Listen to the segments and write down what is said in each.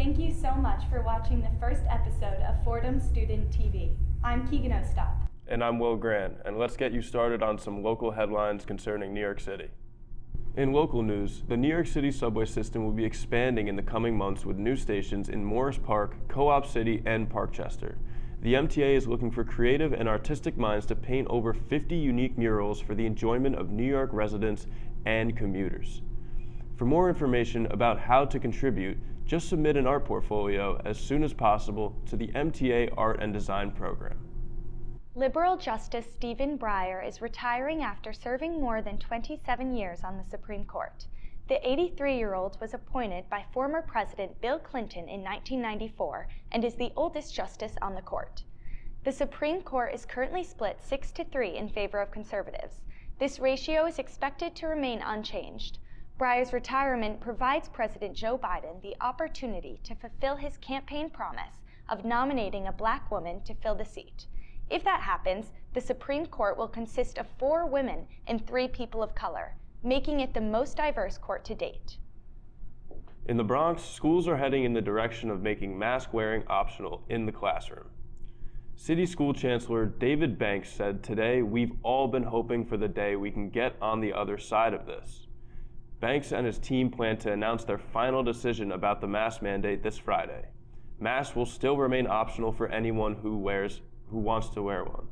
Thank you so much for watching the first episode of Fordham Student TV. I'm Keagan Ostop. And I'm Will Grant, and let's get you started on some local headlines concerning New York City. In local news, the New York City subway system will be expanding in the coming months with new stations in Morris Park, Co-op City, and Parkchester. The MTA is looking for creative and artistic minds to paint over 50 unique murals for the enjoyment of New York residents and commuters. For more information about how to contribute, just submit an art portfolio as soon as possible to the MTA Art and Design Program. Liberal Justice Stephen Breyer is retiring after serving more than 27 years on the Supreme Court. The 83-year-old was appointed by former President Bill Clinton in 1994 and is the oldest justice on the court. The Supreme Court is currently split 6-3 in favor of conservatives. This ratio is expected to remain unchanged. Breyer's retirement provides President Joe Biden the opportunity to fulfill his campaign promise of nominating a black woman to fill the seat. If that happens, the Supreme Court will consist of 4 women and 3 people of color, making it the most diverse court to date. In the Bronx, schools are heading in the direction of making mask wearing optional in the classroom. City School Chancellor David Banks said today, "We've all been hoping for the day we can get on the other side of this." Banks and his team plan to announce their final decision about the mask mandate this Friday. Masks will still remain optional for anyone who wants to wear one.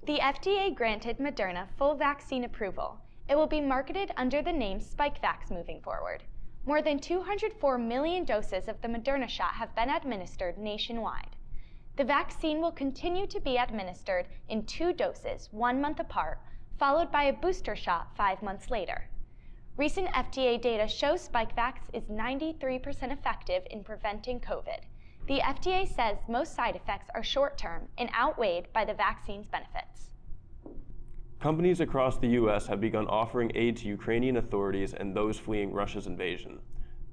The FDA granted Moderna full vaccine approval. It will be marketed under the name Spikevax moving forward. More than 204 million doses of the Moderna shot have been administered nationwide. The vaccine will continue to be administered in 2 doses, 1 month apart, followed by a booster shot 5 months later. Recent FDA data shows Spikevax is 93% effective in preventing COVID. The FDA says most side effects are short-term and outweighed by the vaccine's benefits. Companies across the U.S. have begun offering aid to Ukrainian authorities and those fleeing Russia's invasion.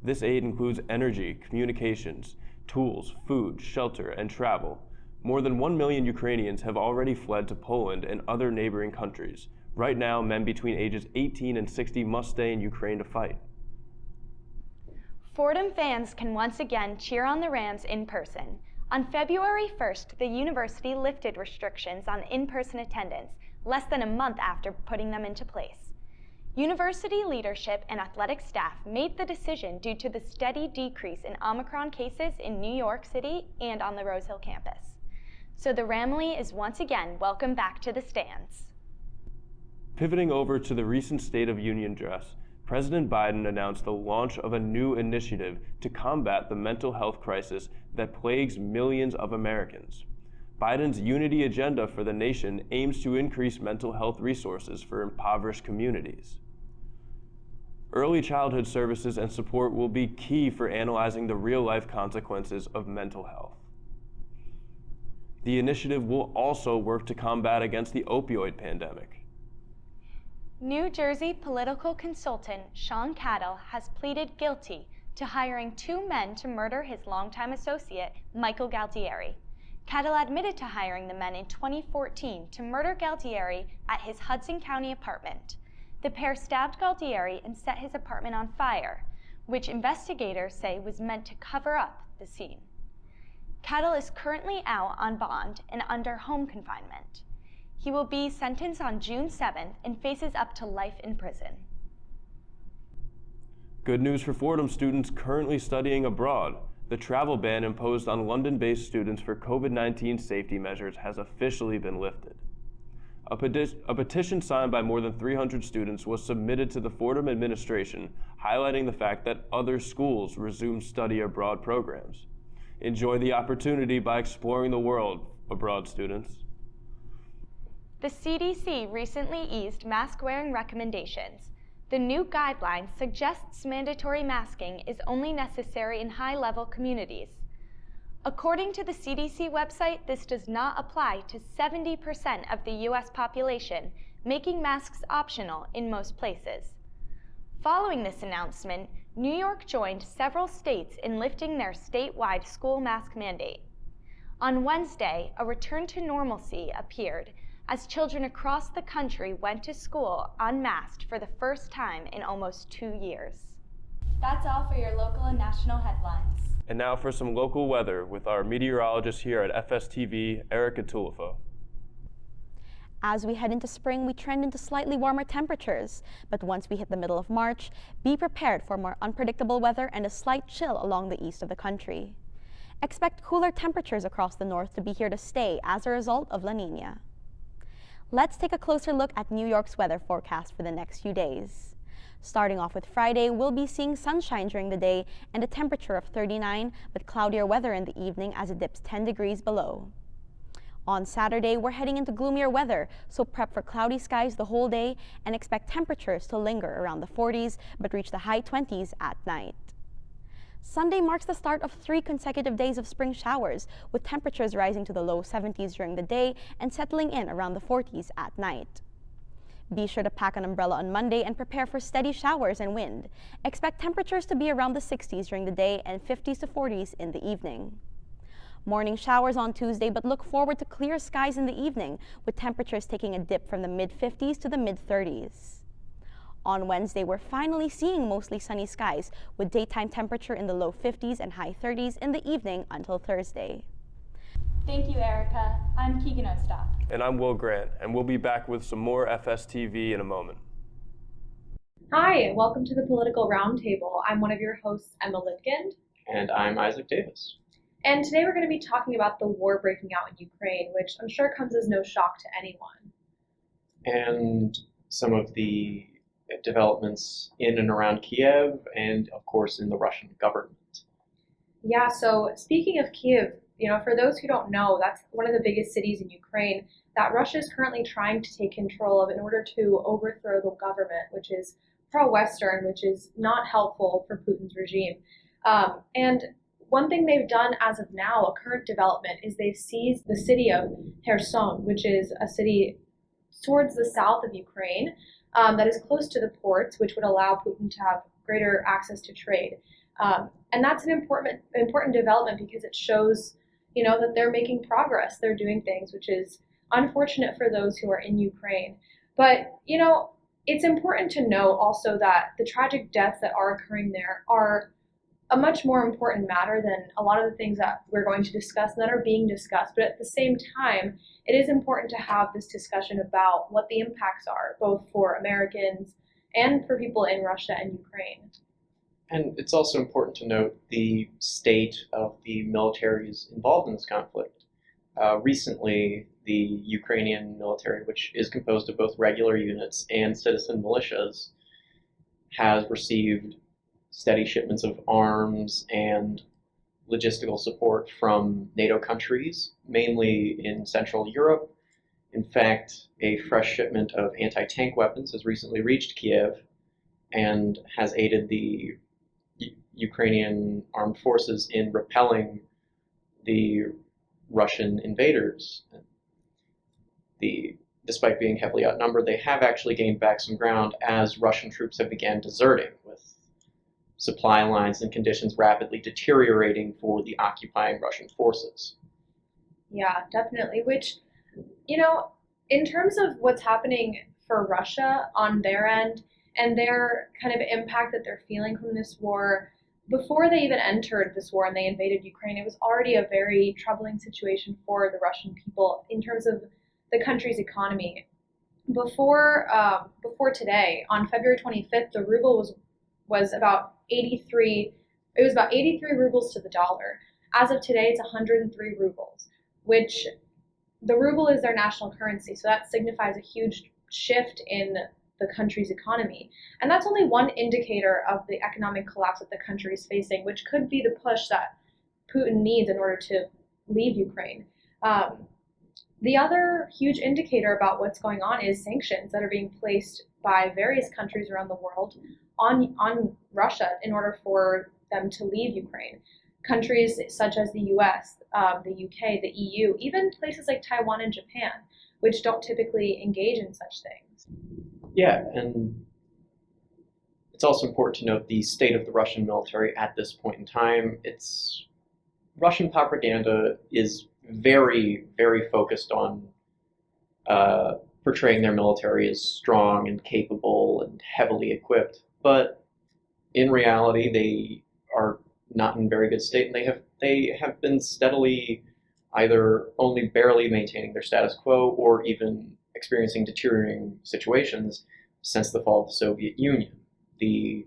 This aid includes energy, communications, tools, food, shelter, and travel. More than 1 million Ukrainians have already fled to Poland and other neighboring countries. Right now, men between ages 18 and 60 must stay in Ukraine to fight. Fordham fans can once again cheer on the Rams in person. On February 1st, the university lifted restrictions on in-person attendance, less than a month after putting them into place. University leadership and athletic staff made the decision due to the steady decrease in Omicron cases in New York City and on the Rose Hill campus. So the Ramley is once again welcome back to the stands. Pivoting over to the recent State of Union address, President Biden announced the launch of a new initiative to combat the mental health crisis that plagues millions of Americans. Biden's unity agenda for the nation aims to increase mental health resources for impoverished communities. Early childhood services and support will be key for analyzing the real-life consequences of mental health. The initiative will also work to combat against the opioid pandemic. New Jersey political consultant Sean Cattle has pleaded guilty to hiring 2 men to murder his longtime associate, Michael Galtieri. Cattle admitted to hiring the men in 2014 to murder Galtieri at his Hudson County apartment. The pair stabbed Galtieri and set his apartment on fire, which investigators say was meant to cover up the scene. Cattle is currently out on bond and under home confinement. He will be sentenced on June 7th and faces up to life in prison. Good news for Fordham students currently studying abroad. The travel ban imposed on London-based students for COVID-19 safety measures has officially been lifted. A petition signed by more than 300 students was submitted to the Fordham administration, highlighting the fact that other schools resumed study abroad programs. Enjoy the opportunity by exploring the world abroad, students. The CDC recently eased mask-wearing recommendations. The new guidelines suggests mandatory masking is only necessary in high-level communities. According to the CDC website, this does not apply to 70% of the U.S. population, making masks optional in most places. Following this announcement, New York joined several states in lifting their statewide school mask mandate. On Wednesday, a return to normalcy appeared as children across the country went to school unmasked for the first time in almost 2 years. That's all for your local and national headlines. And now for some local weather with our meteorologist here at FSTV, Erika Tulfo. As we head into spring, we trend into slightly warmer temperatures. But once we hit the middle of March, be prepared for more unpredictable weather and a slight chill along the east of the country. Expect cooler temperatures across the north to be here to stay as a result of La Nina. Let's take a closer look at New York's weather forecast for the next few days. Starting off with Friday, we'll be seeing sunshine during the day and a temperature of 39, with cloudier weather in the evening as it dips 10 degrees below. On Saturday, we're heading into gloomier weather, so prep for cloudy skies the whole day and expect temperatures to linger around the 40s but reach the high 20s at night. Sunday marks the start of 3 consecutive days of spring showers, with temperatures rising to the low 70s during the day and settling in around the 40s at night. Be sure to pack an umbrella on Monday and prepare for steady showers and wind. Expect temperatures to be around the 60s during the day and 50s to 40s in the evening. Morning showers on Tuesday, but look forward to clear skies in the evening, with temperatures taking a dip from the mid-50s to the mid-30s. On Wednesday, we're finally seeing mostly sunny skies, with daytime temperature in the low 50s and high 30s in the evening until Thursday. Thank you, Erika. I'm Keagan Ostop. And I'm Will Grant, and we'll be back with some more FSTV in a moment. Hi, welcome to the Political Roundtable. I'm one of your hosts, Emma Lipkind. And I'm Isaac Davis. And today we're going to be talking about the war breaking out in Ukraine, which I'm sure comes as no shock to anyone. And some of the developments in and around Kiev, and of course in the Russian government. Yeah, so speaking of Kiev, for those who don't know, that's one of the biggest cities in Ukraine that Russia is currently trying to take control of in order to overthrow the government, which is pro-Western, which is not helpful for Putin's regime. And one thing they've done as of now, a current development, is they've seized the city of Herzog, which is a city towards the south of Ukraine that is close to the ports, which would allow Putin to have greater access to trade. And that's an important development because it shows, that they're making progress. They're doing things, which is unfortunate for those who are in Ukraine. But, it's important to know also that the tragic deaths that are occurring there are a much more important matter than a lot of the things that we're going to discuss and that are being discussed. But at the same time, it is important to have this discussion about what the impacts are, both for Americans and for people in Russia and Ukraine. And it's also important to note the state of the militaries involved in this conflict. Recently, the Ukrainian military, which is composed of both regular units and citizen militias, has received steady shipments of arms and logistical support from NATO countries, mainly in Central Europe. In fact, a fresh shipment of anti-tank weapons has recently reached Kiev and has aided the Ukrainian armed forces in repelling the Russian invaders. Despite being heavily outnumbered, they have actually gained back some ground as Russian troops have begun deserting, with supply lines and conditions rapidly deteriorating for the occupying Russian forces. Yeah, definitely. Which, in terms of what's happening for Russia on their end and their kind of impact that they're feeling from this war, before they even entered this war and they invaded Ukraine, it was already a very troubling situation for the Russian people in terms of the country's economy. Before today, on February 25th, the ruble was about 83 rubles to the dollar. As of today, it's 103 rubles, which the ruble is their national currency. So that signifies a huge shift in the country's economy. And that's only one indicator of the economic collapse that the country is facing, which could be the push that Putin needs in order to leave Ukraine. The other huge indicator about what's going on is sanctions that are being placed by various countries around the world on Russia in order for them to leave Ukraine. Countries such as the US, the UK, the EU, even places like Taiwan and Japan, which don't typically engage in such things. Yeah, and it's also important to note the state of the Russian military at this point in time. Russian propaganda is very, very focused on portraying their military as strong and capable and heavily equipped. But in reality, they are not in very good state, and they have been steadily either only barely maintaining their status quo or even experiencing deteriorating situations since the fall of the Soviet Union. The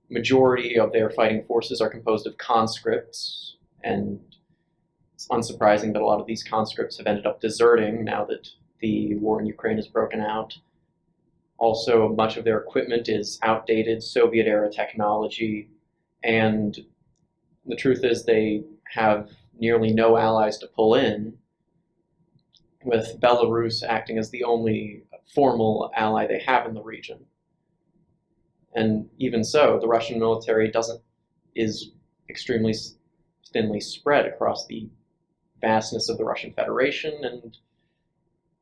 majority of their fighting forces are composed of conscripts, and it's unsurprising that a lot of these conscripts have ended up deserting now that the war in Ukraine has broken out. Also, much of their equipment is outdated Soviet-era technology, and the truth is they have nearly no allies to pull in, with Belarus acting as the only formal ally they have in the region. And even so, the Russian military is extremely thinly spread across the vastness of the Russian Federation, and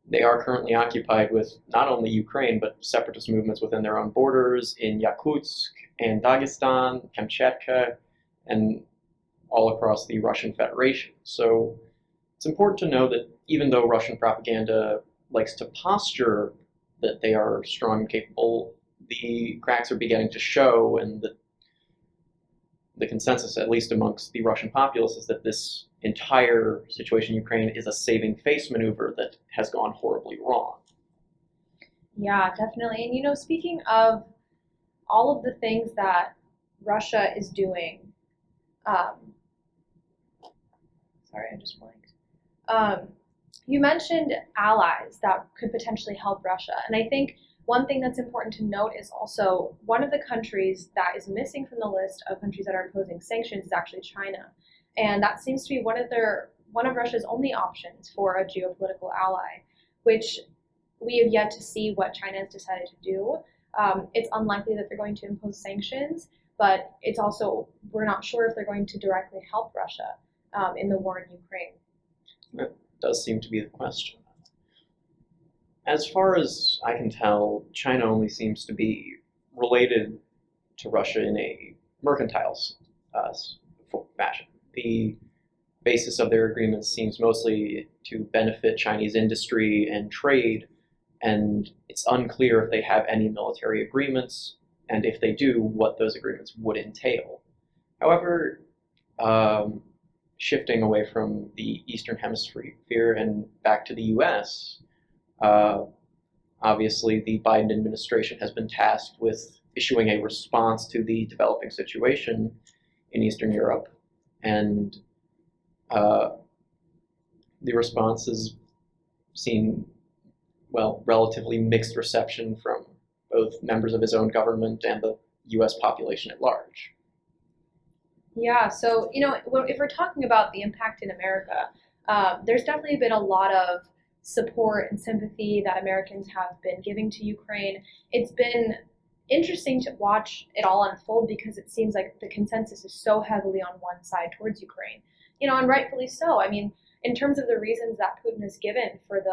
they are currently occupied with not only Ukraine, but separatist movements within their own borders in Yakutsk and Dagestan, Kamchatka, and all across the Russian Federation. So it's important to know that even though Russian propaganda likes to posture that they are strong and capable, the cracks are beginning to show, and the consensus, at least amongst the Russian populace, is that this entire situation in Ukraine is a saving face maneuver that has gone horribly wrong. Yeah, definitely. And speaking of all of the things that Russia is doing, sorry, I just blanked. You mentioned allies that could potentially help Russia, and I think one thing that's important to note is also one of the countries that is missing from the list of countries that are imposing sanctions is actually China. And that seems to be one of Russia's only options for a geopolitical ally, which we have yet to see what China has decided to do. It's unlikely that they're going to impose sanctions, but it's also, we're not sure if they're going to directly help Russia in the war in Ukraine. That does seem to be the question. As far as I can tell, China only seems to be related to Russia in a mercantile fashion. The basis of their agreements seems mostly to benefit Chinese industry and trade, and it's unclear if they have any military agreements, and if they do, what those agreements would entail. However, shifting away from the Eastern Hemisphere and back to the US, obviously the Biden administration has been tasked with issuing a response to the developing situation in Eastern Europe, and the response has seen, well, relatively mixed reception from both members of his own government and the US population at large. Yeah, so, if we're talking about the impact in America, there's definitely been a lot of support and sympathy that Americans have been giving to Ukraine. It's been interesting to watch it all unfold because it seems like the consensus is so heavily on one side towards Ukraine, and rightfully so. I mean, in terms of the reasons that Putin has given for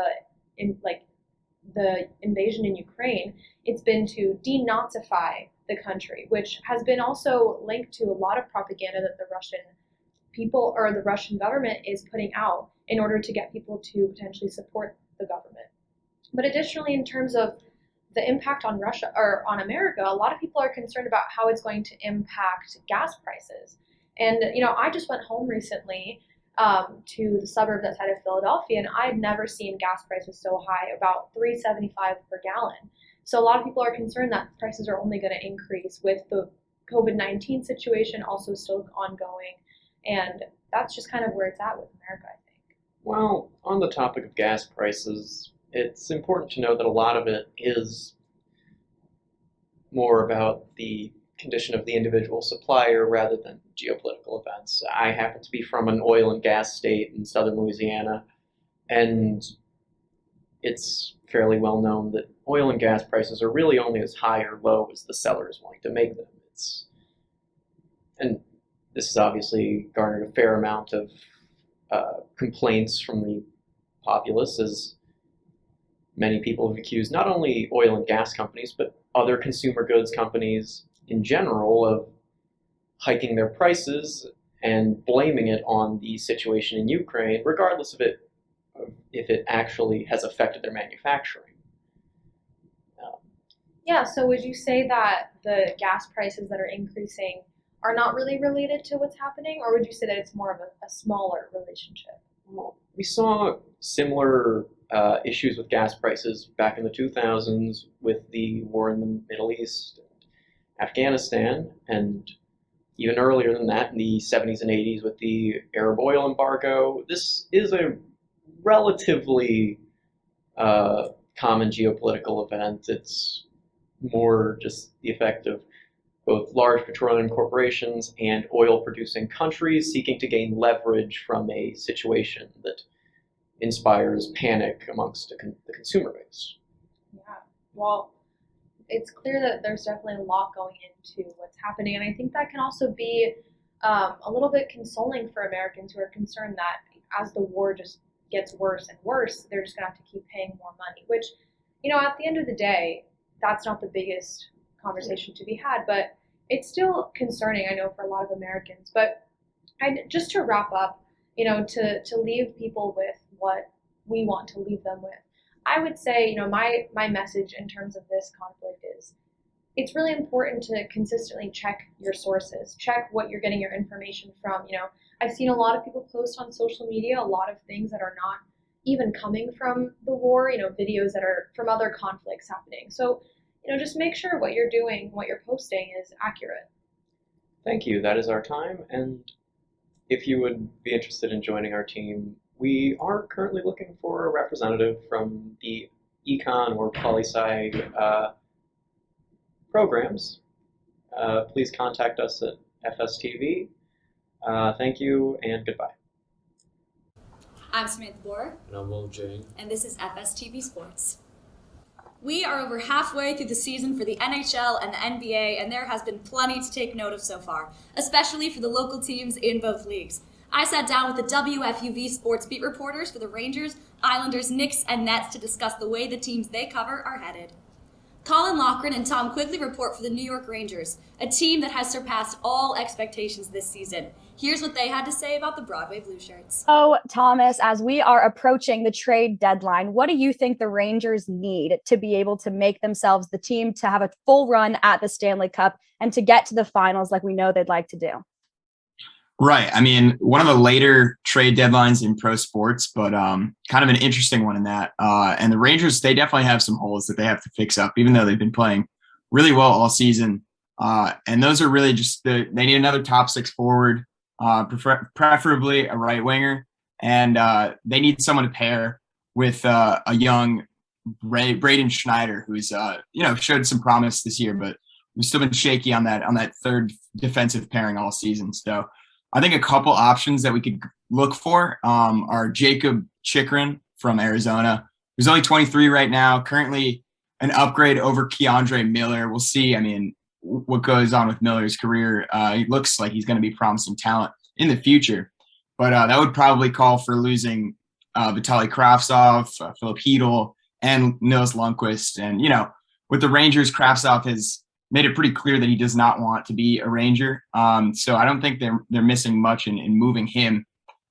the invasion in Ukraine, it's been to denazify the country, which has been also linked to a lot of propaganda that the Russian people or the Russian government is putting out in order to get people to potentially support the government. But additionally, in terms of the impact on Russia or on America, a lot of people are concerned about how it's going to impact gas prices. And I just went home recently to the suburb outside of Philadelphia, and I had never seen gas prices so high, about $3.75 per gallon. So a lot of people are concerned that prices are only going to increase with the COVID-19 situation also still ongoing, and that's just kind of where it's at with America, I think. Well, on the topic of gas prices, it's important to know that a lot of it is more about the condition of the individual supplier rather than geopolitical events. I happen to be from an oil and gas state in southern Louisiana, and it's fairly well known that oil and gas prices are really only as high or low as the seller is willing to make them. And this has obviously garnered a fair amount of complaints from the populace, as many people have accused not only oil and gas companies, but other consumer goods companies in general of hiking their prices and blaming it on the situation in Ukraine, regardless of if it actually has affected their manufacturing. Yeah, so would you say that the gas prices that are increasing are not really related to what's happening, or would you say that it's more of a smaller relationship? Well, we saw similar issues with gas prices back in the 2000s with the war in the Middle East and Afghanistan, and even earlier than that in the 70s and 80s with the Arab oil embargo. This is a relatively common geopolitical event. It's more just the effect of both large petroleum corporations and oil-producing countries seeking to gain leverage from a situation that inspires panic amongst the consumer base. Yeah, well, it's clear that there's definitely a lot going into what's happening, and I think that can also be a little bit consoling for Americans who are concerned that as the war just gets worse and worse, they're just going to have to keep paying more money, which, at the end of the day, that's not the biggest conversation to be had, but it's still concerning, I know, for a lot of Americans. But just to wrap up, to leave people with what we want to leave them with, I would say, my message in terms of this conflict is it's really important to consistently check your sources, check what you're getting your information from. I've seen a lot of people post on social media a lot of things that are not even coming from the war, videos that are from other conflicts happening. So, just make sure what you're doing, what you're posting is accurate. Thank you. That is our time. And if you would be interested in joining our team, we are currently looking for a representative from the econ or poli-sci programs. Please contact us at FSTV. Thank you and goodbye. I'm Samantha Bohrer. And I'm Jing. And this is FSTV Sports. We are over halfway through the season for the NHL and the NBA, and there has been plenty to take note of so far, especially for the local teams in both leagues. I sat down with the WFUV sports beat reporters for the Rangers, Islanders, Knicks, and Nets to discuss the way the teams they cover are headed. Colin Loughran and Tom Quigley report for the New York Rangers, a team that has surpassed all expectations this season. Here's what they had to say about the Broadway Blue Shirts. So, Thomas, as we are approaching the trade deadline, what do you think the Rangers need to be able to make themselves the team to have a full run at the Stanley Cup and to get to the finals like we know they'd like to do? Right. I mean, one of the later trade deadlines in pro sports, but kind of an interesting one in that. And the Rangers, they definitely have some holes that they have to fix up, even though they've been playing really well all season. And those are really just they need another top six forward, preferably a right winger, and they need someone to pair with a young Braden Schneider, who's showed some promise this year, but we've still been shaky on that third defensive pairing all season. So I think a couple options that we could look for are Jacob Chikrin from Arizona, who's only 23 right now, currently an upgrade over Keandre Miller. We'll see. I mean, what goes on with Miller's career. He looks like he's going to be promising talent in the future, but that would probably call for losing Vitaly Kravtsov, Philip Hedl, and Nils Lundqvist. And, with the Rangers, Kravtsov has made it pretty clear that he does not want to be a Ranger. So I don't think they're missing much in moving him.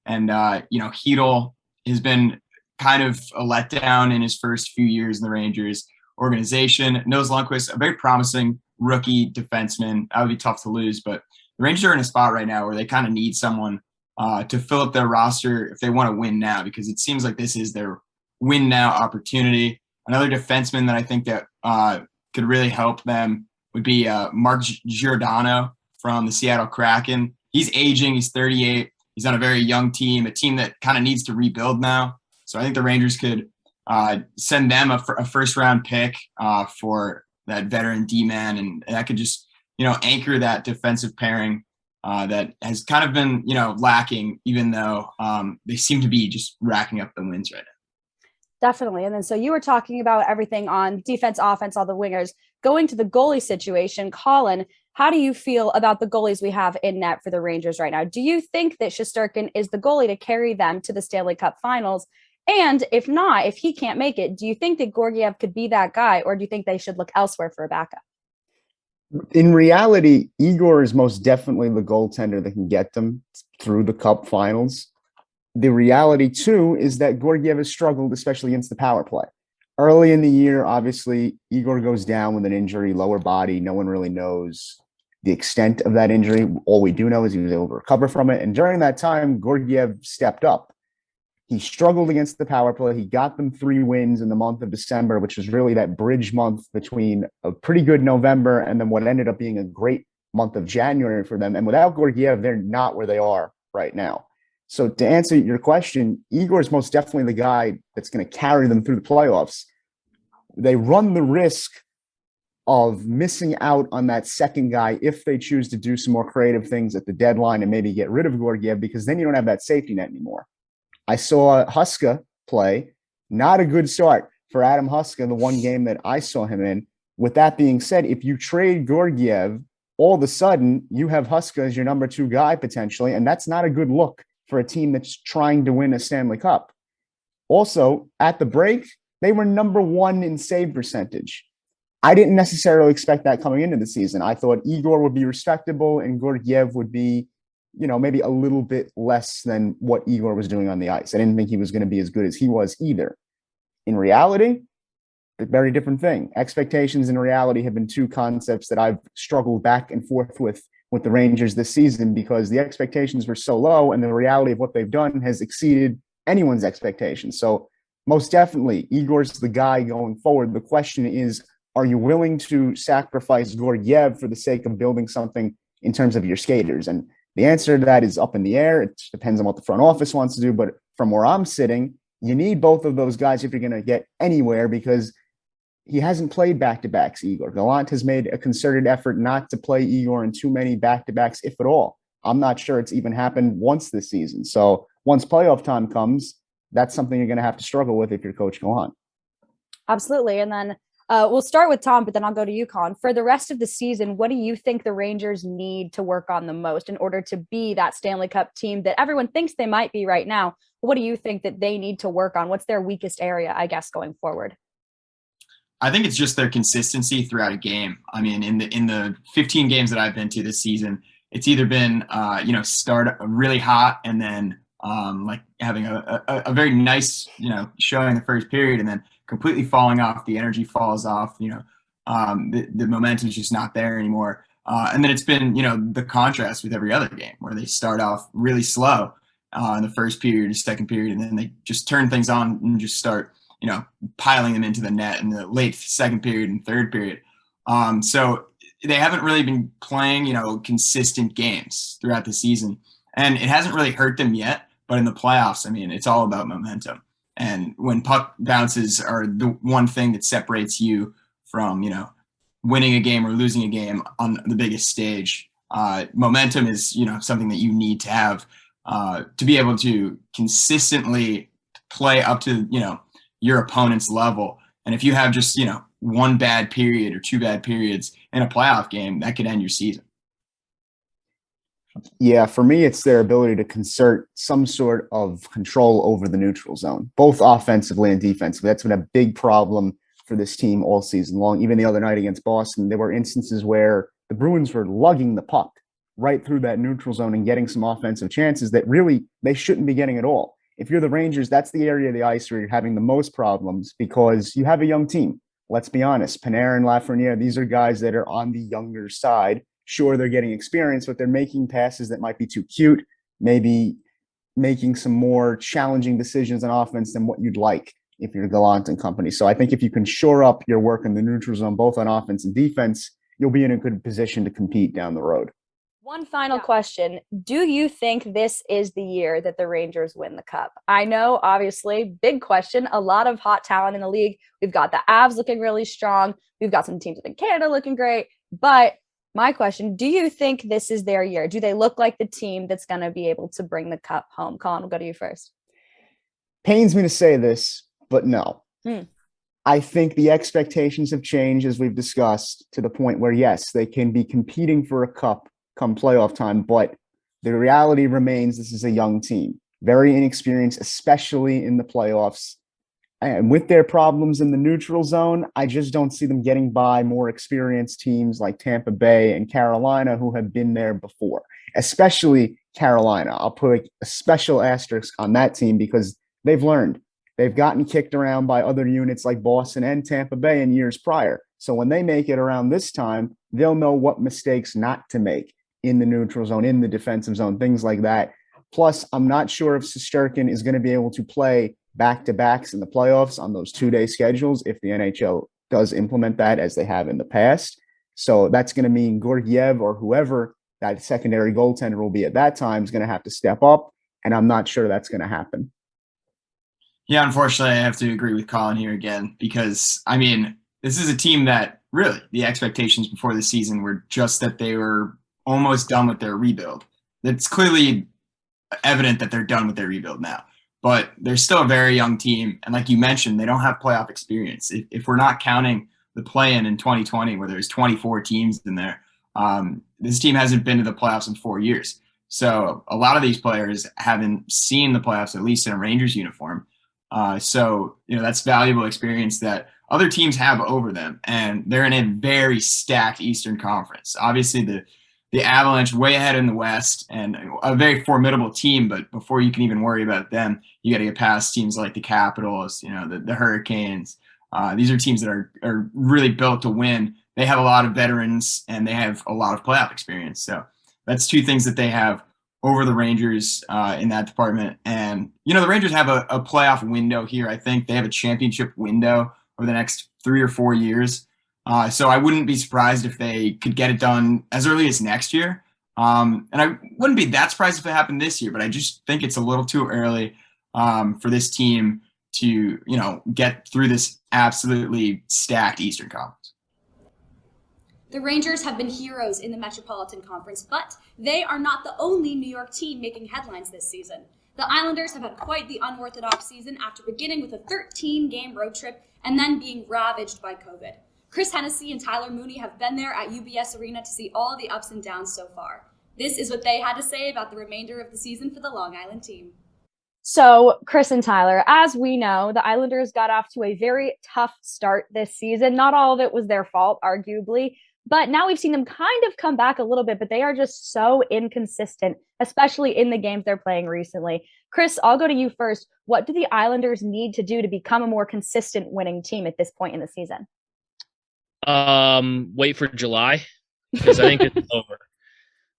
And, Hedl has been kind of a letdown in his first few years in the Rangers organization. Nils Lundqvist, a very promising rookie defenseman. That would be tough to lose, but the Rangers are in a spot right now where they kind of need someone to fill up their roster if they want to win now, because it seems like this is their win now opportunity. Another defenseman that I think that could really help them would be Mark Giordano from the Seattle Kraken. He's aging. He's 38. He's on a very young team, a team that kind of needs to rebuild now. So I think the Rangers could send them a first-round pick for that veteran D-man, and that could just, anchor that defensive pairing that has kind of been, lacking, even though they seem to be just racking up the wins right now. Definitely. And then so you were talking about everything on defense, offense, all the wingers. Going to the goalie situation, Colin, how do you feel about the goalies we have in net for the Rangers right now? Do you think that Shesterkin is the goalie to carry them to the Stanley Cup Finals? And if not, if he can't make it, do you think that Georgiev could be that guy, or do you think they should look elsewhere for a backup? In reality, Igor is most definitely the goaltender that can get them through the Cup Finals. The reality, too, is that Georgiev has struggled, especially against the power play. Early in the year, obviously, Igor goes down with an injury, lower body. No one really knows the extent of that injury. All we do know is he was able to recover from it. And during that time, Georgiev stepped up. He struggled against the power play. He got them 3 wins in the month of December, which was really that bridge month between a pretty good November and then what ended up being a great month of January for them. And without Georgiev, they're not where they are right now. So to answer your question, Igor is most definitely the guy that's going to carry them through the playoffs. They run the risk of missing out on that second guy if they choose to do some more creative things at the deadline and maybe get rid of Georgiev, because then you don't have that safety net anymore. I saw Huska play, not a good start for Adam Huska, the one game that I saw him in. With that being said, if you trade Georgiev, all of a sudden you have Huska as your number 2 guy potentially, and that's not a good look for a team that's trying to win a Stanley Cup. Also, at the break, they were number 1 in save percentage. I didn't necessarily expect that coming into the season. I thought Igor would be respectable and Georgiev would be, maybe a little bit less than what Igor was doing on the ice. I didn't think he was going to be as good as he was either. In reality, a very different thing. Expectations and reality have been 2 concepts that I've struggled back and forth with the Rangers this season, because the expectations were so low and the reality of what they've done has exceeded anyone's expectations. So most definitely, Igor's the guy going forward. The question is, are you willing to sacrifice Georgiev for the sake of building something in terms of your skaters? And the answer to that is up in the air. It depends on what the front office wants to do. But from where I'm sitting, you need both of those guys if you're going to get anywhere, because he hasn't played back-to-backs, Igor. Gallant has made a concerted effort not to play Igor in too many back-to-backs, if at all. I'm not sure it's even happened once this season. So once playoff time comes, that's something you're going to have to struggle with if you're Coach Gallant. Absolutely. And then we'll start with Tom, but then I'll go to you, Colin. For the rest of the season, what do you think the Rangers need to work on the most in order to be that Stanley Cup team that everyone thinks they might be right now? What do you think that they need to work on? What's their weakest area, I guess, going forward? I think it's just their consistency throughout a game. I mean, in the 15 games that I've been to this season, it's either been start really hot and then like having a very nice showing the first period and then completely falling off. The energy falls off. The momentum is just not there anymore. And then it's been the contrast with every other game where they start off really slow in the first period or second period, and then they just turn things on and just start piling them into the net in the late second period and third period. So they haven't really been playing, consistent games throughout the season. And it hasn't really hurt them yet. But in the playoffs, I mean, it's all about momentum. And when puck bounces are the one thing that separates you from, winning a game or losing a game on the biggest stage, momentum is, something that you need to have to be able to consistently play up to, your opponent's level. And if you have just, one bad period or 2 bad periods in a playoff game, that could end your season. Yeah, for me, it's their ability to concert some sort of control over the neutral zone, both offensively and defensively. That's been a big problem for this team all season long. Even the other night against Boston, there were instances where the Bruins were lugging the puck right through that neutral zone and getting some offensive chances that really they shouldn't be getting at all. If you're the Rangers, that's the area of the ice where you're having the most problems because you have a young team. Let's be honest, Panarin and Lafreniere, these are guys that are on the younger side. Sure, they're getting experience, but they're making passes that might be too cute, maybe making some more challenging decisions on offense than what you'd like if you're Gallant and company. So I think if you can shore up your work in the neutral zone, both on offense and defense, you'll be in a good position to compete down the road. One final question. Do you think this is the year that the Rangers win the Cup? I know, obviously, big question, a lot of hot talent in the league. We've got the Avs looking really strong. We've got some teams in Canada looking great. But my question, do you think this is their year? Do they look like the team that's going to be able to bring the Cup home? Colin, we'll go to you first. Pains me to say this, but no. I think the expectations have changed, as we've discussed, to the point where, yes, they can be competing for a cup come playoff time, but the reality remains this is a young team, very inexperienced, especially in the playoffs. And with their problems in the neutral zone, I just don't see them getting by more experienced teams like Tampa Bay and Carolina who have been there before, especially Carolina. I'll put a special asterisk on that team because they've learned. They've gotten kicked around by other units like Boston and Tampa Bay in years prior. So when they make it around this time, they'll know what mistakes not to make in the neutral zone, in the defensive zone, things like that. Plus, I'm not sure if Shesterkin is going to be able to play back-to-backs in the playoffs on those 2-day schedules if the NHL does implement that as they have in the past. So that's going to mean Georgiev or whoever that secondary goaltender will be at that time is going to have to step up, and I'm not sure that's going to happen. Yeah, unfortunately, I have to agree with Colin here again because, I mean, this is a team that really the expectations before the season were just that they were almost done with their rebuild. It's clearly evident that they're done with their rebuild now, but they're still a very young team. And like you mentioned, they don't have playoff experience. If we're not counting the play-in 2020 where there's 24 teams in there, this team hasn't been to the playoffs in 4 years. So a lot of these players haven't seen the playoffs, at least in a Rangers uniform. So, that's valuable experience that other teams have over them. And they're in a very stacked Eastern Conference. Obviously, the Avalanche way ahead in the West and a very formidable team. But before you can even worry about them, you got to get past teams like the Capitals, the Hurricanes. These are teams that are really built to win. They have a lot of veterans and they have a lot of playoff experience. So that's two things that they have over the Rangers in that department. And, the Rangers have a playoff window here. I think they have a championship window over the next 3 or 4 years. So I wouldn't be surprised if they could get it done as early as next year. And I wouldn't be that surprised if it happened this year, but I just think it's a little too early for this team to, get through this absolutely stacked Eastern Conference. The Rangers have been heroes in the Metropolitan Conference, but they are not the only New York team making headlines this season. The Islanders have had quite the unorthodox season after beginning with a 13-game road trip and then being ravaged by COVID. Chris Hennessy and Tyler Mooney have been there at UBS Arena to see all the ups and downs so far. This is what they had to say about the remainder of the season for the Long Island team. So, Chris and Tyler, as we know, the Islanders got off to a very tough start this season. Not all of it was their fault, arguably. But now we've seen them kind of come back a little bit, but they are just so inconsistent, especially in the games they're playing recently. Chris, I'll go to you first. What do the Islanders need to do to become a more consistent winning team at this point in the season? Wait for July, because I think it's over.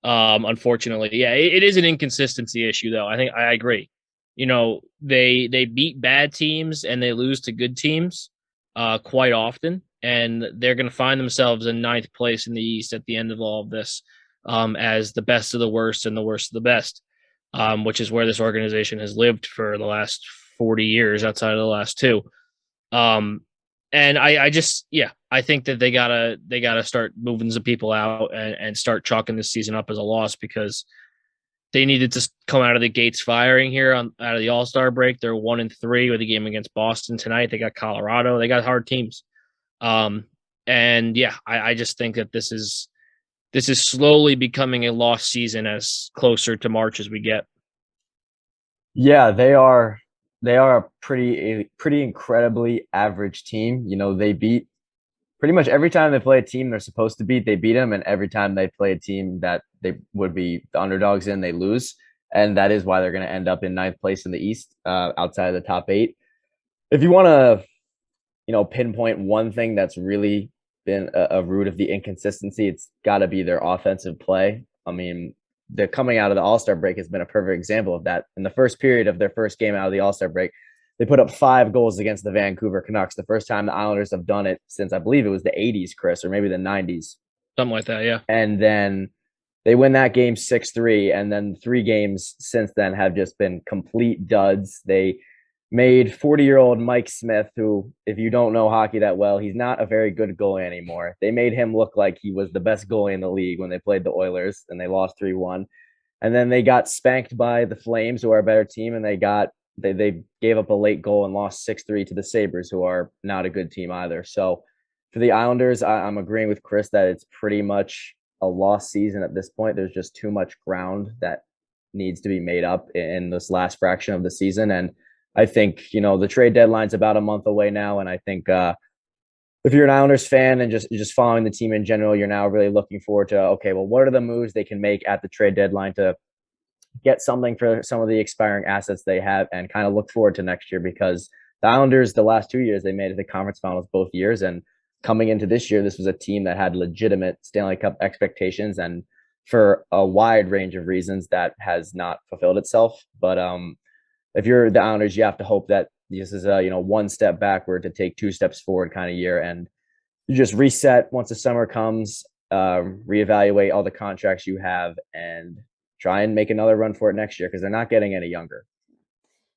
Unfortunately. Yeah, it is an inconsistency issue, though. I think I agree. They beat bad teams and they lose to good teams quite often. And they're going to find themselves in 9th place in the East at the end of all of this as the best of the worst and the worst of the best, which is where this organization has lived for the last 40 years outside of the last 2. And I think that they gotta start moving some people out and start chalking this season up as a loss because they needed to come out of the gates firing here out of the All-Star break. They're 1-3 with a game against Boston tonight. They got Colorado. They got hard teams. I just think that this is slowly becoming a lost season as closer to March as we get. Yeah, they are a pretty incredibly average team. They beat pretty much every time they play a team they're supposed to beat, they beat them, and every time they play a team that they would be the underdogs in, they lose. And that is why they're going to end up in 9th place in the East, outside of the top 8. If you want to pinpoint one thing that's really been a root of the inconsistency, it's got to be their offensive play. I mean, the coming out of the All-Star break has been a perfect example of that. In the first period of their first game out of the All-Star break, they put up 5 goals against the Vancouver Canucks. The first time the Islanders have done it since, I believe it was the 80s, Chris, or maybe the 90s. Something like that, yeah. And then they win that game 6-3, and then 3 games since then have just been complete duds. They made 40-year-old Mike Smith, who, if you don't know hockey that well, he's not a very good goalie anymore. They made him look like he was the best goalie in the league when they played the Oilers, and they lost 3-1. And then they got spanked by the Flames, who are a better team, and they gave up a late goal and lost 6-3 to the Sabres, who are not a good team either. So for the Islanders, I'm agreeing with Chris that it's pretty much a lost season at this point. There's just too much ground that needs to be made up in this last fraction of the season. And I think, the trade deadline's about a month away now. And I think if you're an Islanders fan and just following the team in general, you're now really looking forward to, okay, well, what are the moves they can make at the trade deadline to get something for some of the expiring assets they have and kind of look forward to next year, because the Islanders, the last 2 years, they made it to the conference finals both years. And coming into this year, this was a team that had legitimate Stanley Cup expectations, and for a wide range of reasons that has not fulfilled itself. But if you're the Islanders, you have to hope that this is a one step backward to take two steps forward kind of year, and you just reset once the summer comes, reevaluate all the contracts you have, and try and make another run for it next year because they're not getting any younger.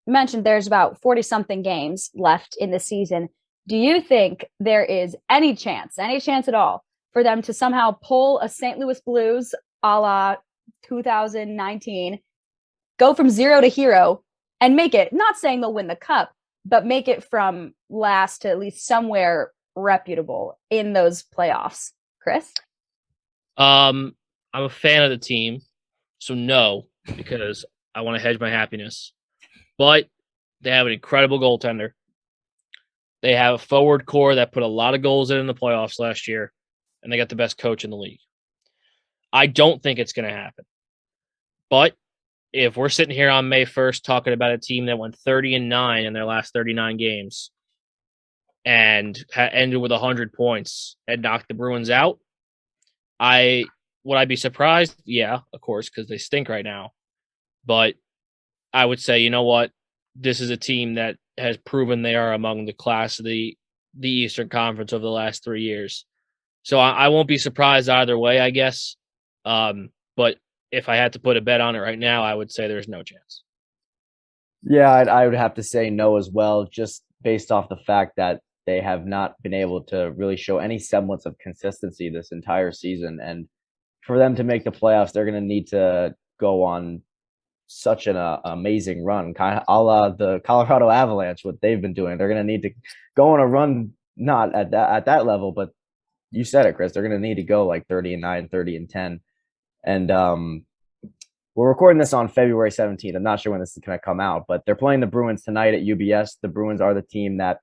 You mentioned there's about 40-something games left in the season. Do you think there is any chance at all, for them to somehow pull a St. Louis Blues a la 2019, go from zero to hero, and make it, not saying they'll win the cup, but make it from last to at least somewhere reputable in those playoffs? Chris? I'm a fan of the team, so no, because I want to hedge my happiness. But they have an incredible goaltender. They have a forward core that put a lot of goals in the playoffs last year, and they got the best coach in the league. I don't think it's going to happen. But if we're sitting here on May 1st talking about a team that went 30-9 in their last 39 games and ended with 100 points and knocked the Bruins out, would I be surprised? Yeah, of course, because they stink right now. But I would say, you know what? This is a team that has proven they are among the class of the Eastern Conference over the last 3 years. So I won't be surprised either way, I guess. But if I had to put a bet on it right now, I would say there's no chance. Yeah, I would have to say no as well, just based off the fact that they have not been able to really show any semblance of consistency this entire season. And for them to make the playoffs, they're going to need to go on such an amazing run, kind of a la the Colorado Avalanche, what they've been doing. They're going to need to go on a run, not at that level, but you said it, Chris. They're going to need to go like 30-9, 30-10. And we're recording this on February 17th. I'm not sure when this is going to come out, but they're playing the Bruins tonight at UBS. The Bruins are the team that,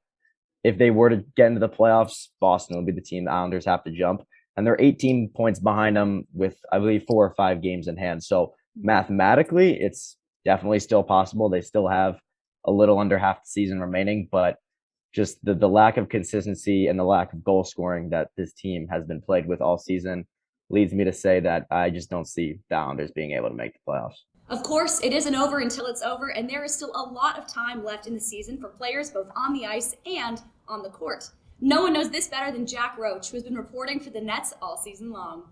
if they were to get into the playoffs, Boston will be the team the Islanders have to jump. And they're 18 points behind them with, I believe, 4 or 5 games in hand. So mathematically, it's definitely still possible. They still have a little under half the season remaining, but just the lack of consistency and the lack of goal scoring that this team has been plagued with all season leads me to say that I just don't see the Islanders being able to make the playoffs. Of course, it isn't over until it's over, and there is still a lot of time left in the season for players both on the ice and on the court. No one knows this better than Jack Roach, who has been reporting for the Nets all season long.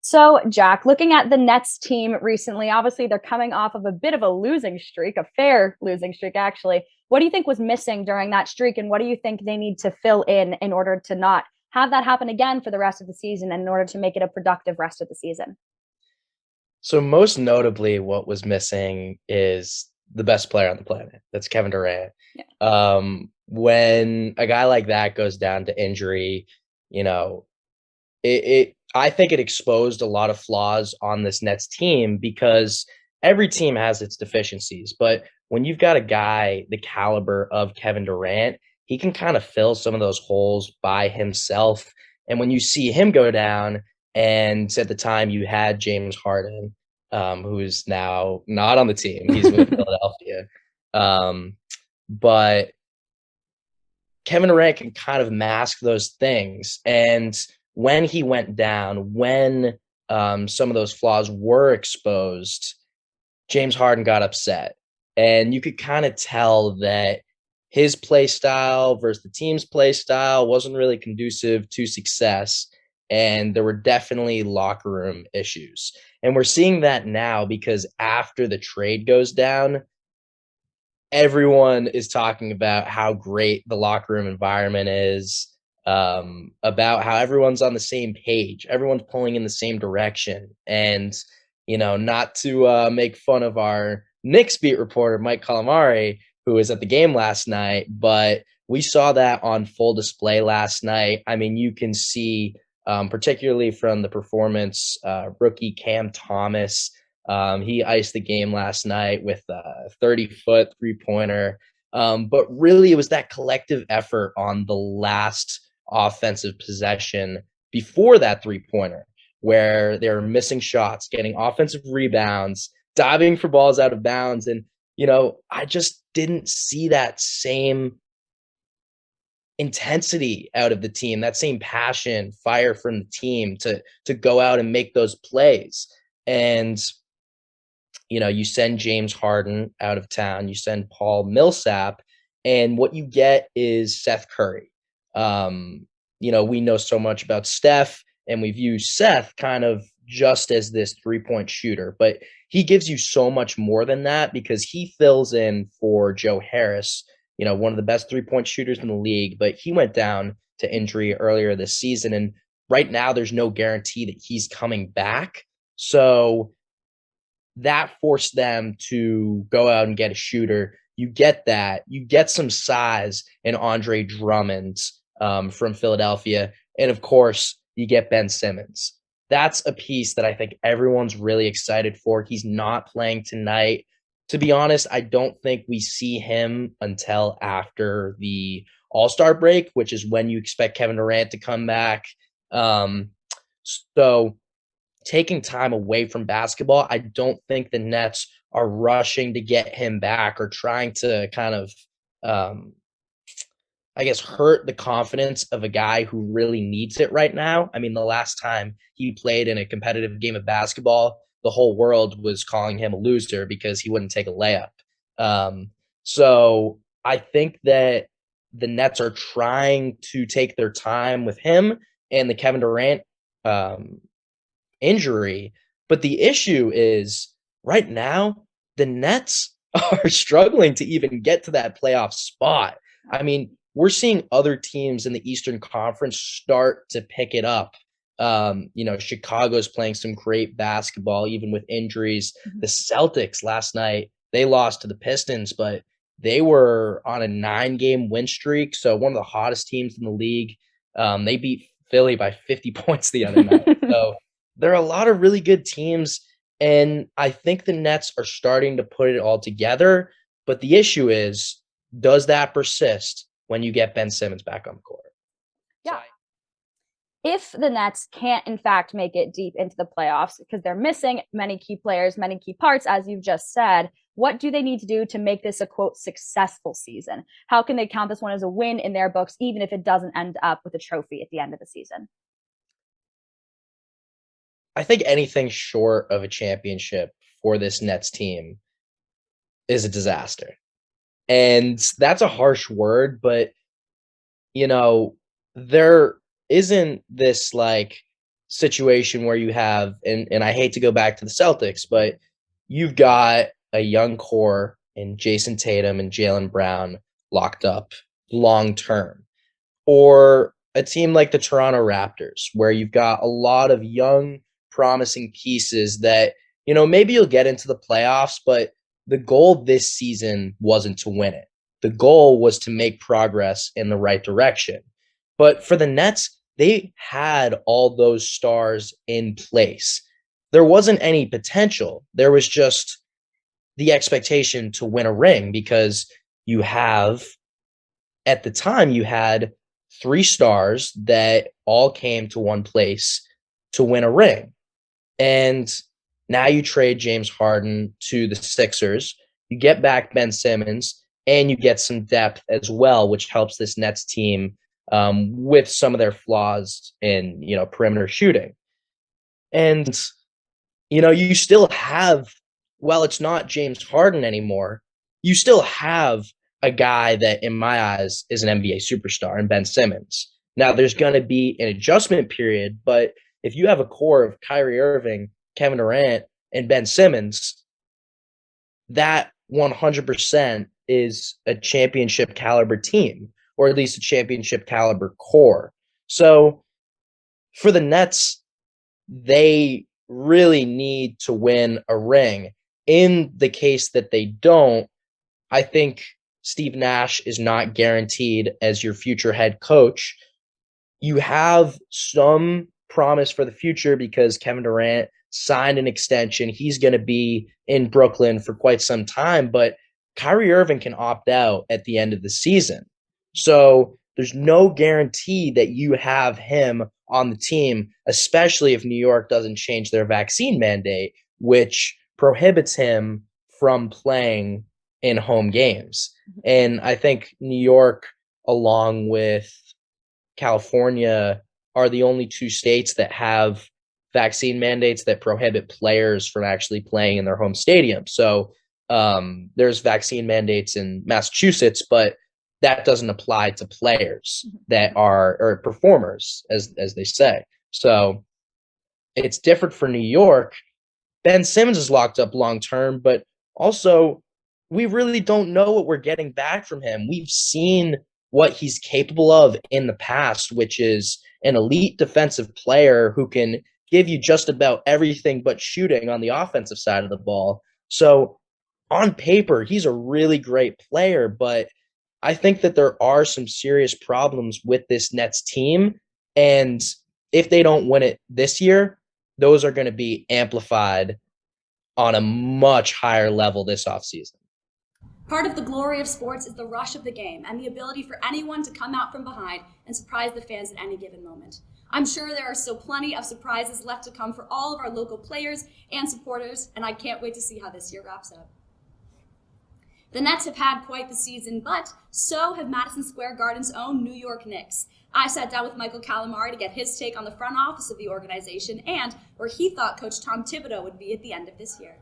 So, Jack, looking at the Nets team recently, obviously they're coming off of a bit of a losing streak, a fair losing streak, actually. What do you think was missing during that streak, and what do you think they need to fill in order to not have that happen again for the rest of the season and in order to make it a productive rest of the season? So most notably, what was missing is the best player on the planet. That's Kevin Durant. Yeah. When a guy like that goes down to injury, I think it exposed a lot of flaws on this Nets team, because every team has its deficiencies. But when you've got a guy the caliber of Kevin Durant, he can kind of fill some of those holes by himself. And when you see him go down, and at the time you had James Harden, who is now not on the team. He's with Philadelphia. But Kevin Durant can kind of mask those things. And when he went down, when some of those flaws were exposed, James Harden got upset. And you could kind of tell that his play style versus the team's play style wasn't really conducive to success. And there were definitely locker room issues. And we're seeing that now, because after the trade goes down, everyone is talking about how great the locker room environment is, about how everyone's on the same page. Everyone's pulling in the same direction. And, not to make fun of our Knicks beat reporter, Mike Calamari, who was at the game last night, but we saw that on full display last night. I mean, you can see, particularly from the performance, rookie Cam Thomas, he iced the game last night with a 30-foot three-pointer. But really, it was that collective effort on the last offensive possession before that three-pointer, where they were missing shots, getting offensive rebounds, diving for balls out of bounds. And, I just didn't see that same intensity out of the team, that same passion, fire from the team to go out and make those plays. And you send James Harden out of town, you send Paul Millsap, and what you get is Seth Curry. We know so much about Steph, and we view Seth kind of just as this 3-point shooter, but he gives you so much more than that because he fills in for Joe Harris, one of the best 3-point shooters in the league, but he went down to injury earlier this season. And right now there's no guarantee that he's coming back. So that forced them to go out and get a shooter. You get that. You get some size in Andre Drummond from Philadelphia. And of course, you get Ben Simmons. That's a piece that I think everyone's really excited for. He's not playing tonight. To be honest, I don't think we see him until after the All-Star break, which is when you expect Kevin Durant to come back. So taking time away from basketball, I don't think the Nets are rushing to get him back or trying to kind of, hurt the confidence of a guy who really needs it right now. I mean, the last time he played in a competitive game of basketball, the whole world was calling him a loser because he wouldn't take a layup. So I think that the Nets are trying to take their time with him and the Kevin Durant injury. But the issue is right now, the Nets are struggling to even get to that playoff spot. I mean, we're seeing other teams in the Eastern Conference start to pick it up. Chicago's playing some great basketball, even with injuries. The Celtics last night, they lost to the Pistons, but they were on a 9-game win streak. So one of the hottest teams in the league. They beat Philly by 50 points the other night. So there are a lot of really good teams. And I think the Nets are starting to put it all together. But the issue is, does that persist when you get Ben Simmons back on the court? Yeah. If the Nets can't, in fact, make it deep into the playoffs because they're missing many key players, many key parts, as you've just said, what do they need to do to make this a, quote, successful season? How can they count this one as a win in their books, even if it doesn't end up with a trophy at the end of the season? I think anything short of a championship for this Nets team is a disaster. And that's a harsh word, but, there isn't this situation where you have, and I hate to go back to the Celtics, but you've got a young core in Jason Tatum and Jaylen Brown locked up long term. Or a team like the Toronto Raptors, where you've got a lot of young, promising pieces that, maybe you'll get into the playoffs, but the goal this season wasn't to win it. The goal was to make progress in the right direction. But for the Nets, they had all those stars in place. There wasn't any potential. There was just the expectation to win a ring because at the time, you had 3 stars that all came to one place to win a ring. And now you trade James Harden to the Sixers, you get back Ben Simmons, and you get some depth as well, which helps this Nets team with some of their flaws in, perimeter shooting. And, you still have, well, it's not James Harden anymore. You still have a guy that, in my eyes, is an NBA superstar in Ben Simmons. Now, there's going to be an adjustment period, but if you have a core of Kyrie Irving, Kevin Durant, and Ben Simmons, that 100% is a championship caliber team, or at least a championship caliber core. So for the Nets, they really need to win a ring. In the case that they don't, I think Steve Nash is not guaranteed as your future head coach. You have some promise for the future because Kevin Durant signed an extension. He's going to be in Brooklyn for quite some time, but Kyrie Irving can opt out at the end of the season. So there's no guarantee that you have him on the team, especially if New York doesn't change their vaccine mandate, which prohibits him from playing in home games. And I think New York along with California, are the only two states that have vaccine mandates that prohibit players from actually playing in their home stadium. So there's vaccine mandates in Massachusetts, but that doesn't apply to players that are, or performers, as they say. So it's different for New York. Ben Simmons is locked up long term, but also we really don't know what we're getting back from him. We've seen what he's capable of in the past, which is an elite defensive player who can give you just about everything but shooting on the offensive side of the ball. So on paper, he's a really great player, but I think that there are some serious problems with this Nets team. And if they don't win it this year, those are going to be amplified on a much higher level this offseason. Part of the glory of sports is the rush of the game and the ability for anyone to come out from behind and surprise the fans at any given moment. I'm sure there are still plenty of surprises left to come for all of our local players and supporters, and I can't wait to see how this year wraps up. The Nets have had quite the season, but so have Madison Square Garden's own New York Knicks. I sat down with Michael Calamari to get his take on the front office of the organization and where he thought Coach Tom Thibodeau would be at the end of this year.